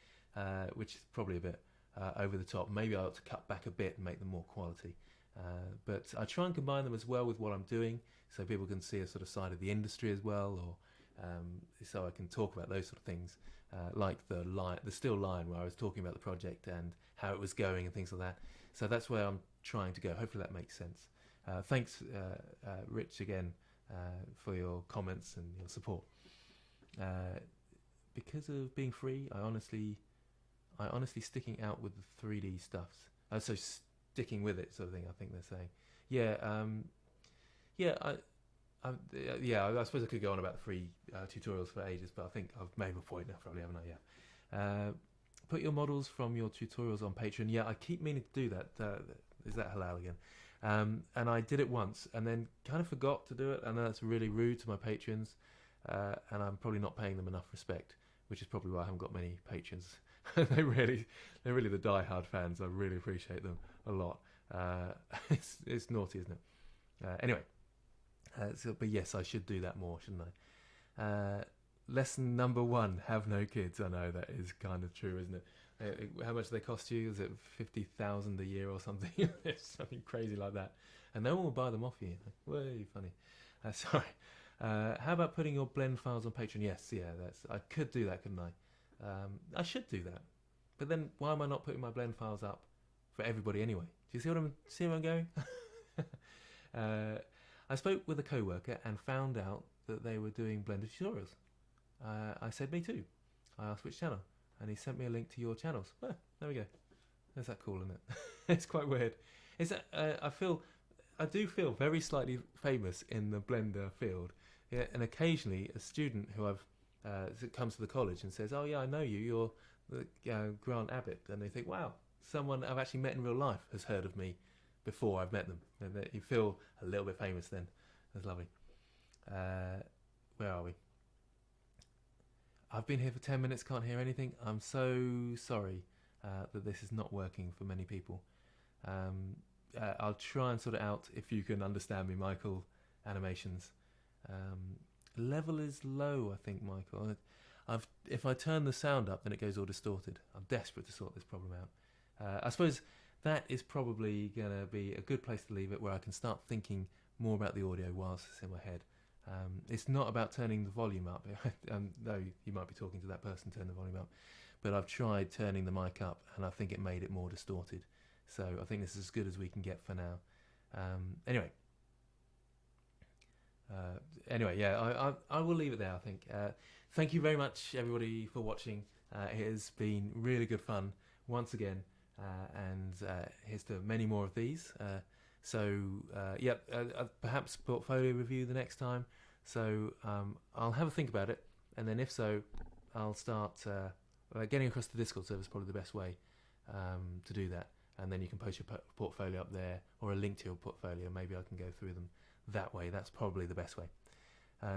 which is probably a bit over the top. Maybe I ought to cut back a bit and make them more quality. But I try and combine them as well with what I'm doing, so people can see a sort of side of the industry as well, or so I can talk about those sort of things, like the still line where I was talking about the project and how it was going and things like that. So that's where I'm trying to go. Hopefully that makes sense. Thanks, Rich, again, for your comments and your support. Because of being free, I honestly sticking out with the 3D stuffs. So sticking with it, sort of thing. I think they're saying, I suppose I could go on about the free tutorials for ages, but I think I've made my point now, probably, haven't I? Yeah. Put your models from your tutorials on Patreon. Yeah, I keep meaning to do that. Is that halal again? And I did it once and then kind of forgot to do it. I know that's really rude to my patrons, and I'm probably not paying them enough respect, which is probably why I haven't got many patrons. they're really the die-hard fans. I really appreciate them a lot. It's naughty, isn't it? Anyway, but yes, I should do that more, shouldn't I? Lesson number 1: have no kids. I know that is kind of true, isn't it? How much do they cost you? Is it 50,000 a year or something? It's something crazy like that, and no one will buy them off you. Way funny. Sorry. How about putting your blend files on Patreon? Yes, yeah, I could do that, couldn't I? I should do that, but then why am I not putting my blend files up for everybody anyway? Do you see where I'm going? I spoke with a co-worker and found out that they were doing Blender tutorials. I said, me too. I asked which channel, and he sent me a link to your channels. Well, there we go. Is that cool, isn't it? It's quite weird. I do feel very slightly famous in the Blender field. Yeah, and occasionally a student who comes to the college and says, "Oh yeah, I know you. You're the Grant Abbott," and they think, "Wow, someone I've actually met in real life has heard of me before I've met them." And you feel a little bit famous then. That's lovely. Where are we? I've been here for 10 minutes, can't hear anything. I'm so sorry that this is not working for many people. I'll try and sort it out if you can understand me, Michael. Animations. Level is low, I think, Michael. If I turn the sound up, then it goes all distorted. I'm desperate to sort this problem out. I suppose that is probably going to be a good place to leave it, where I can start thinking more about the audio whilst it's in my head. It's not about turning the volume up. Though you might be talking to that person, turn the volume up. But I've tried turning the mic up, and I think it made it more distorted. So I think this is as good as we can get for now. Anyway, I will leave it there, I think. Thank you very much, everybody, for watching. It has been really good fun once again, and here's to many more of these. Perhaps portfolio review the next time. So I'll have a think about it, and then if so, I'll start getting across the Discord server is probably the best way to do that. And then you can post your portfolio up there, or a link to your portfolio. Maybe I can go through them that way. That's probably the best way.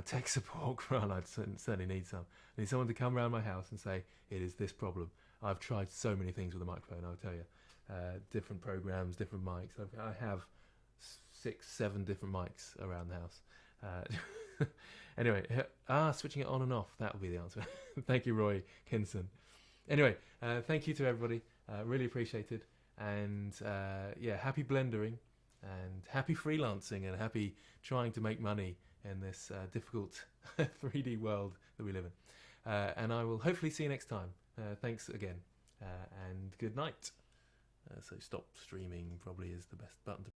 Tech support, Grant, I certainly need some. I need someone to come around my house and say, it is this problem. I've tried so many things with a microphone, I'll tell you. Different programs, different mics. I have 6, 7 different mics around the house. Anyway, switching it on and off, that will be the answer. Thank you, Roy Kinson. Anyway, thank you to everybody. Really appreciate it. And happy blendering, and happy freelancing, and happy trying to make money in this difficult 3D world that we live in. And I will hopefully see you next time. Thanks again, and good night. So stop streaming probably is the best button to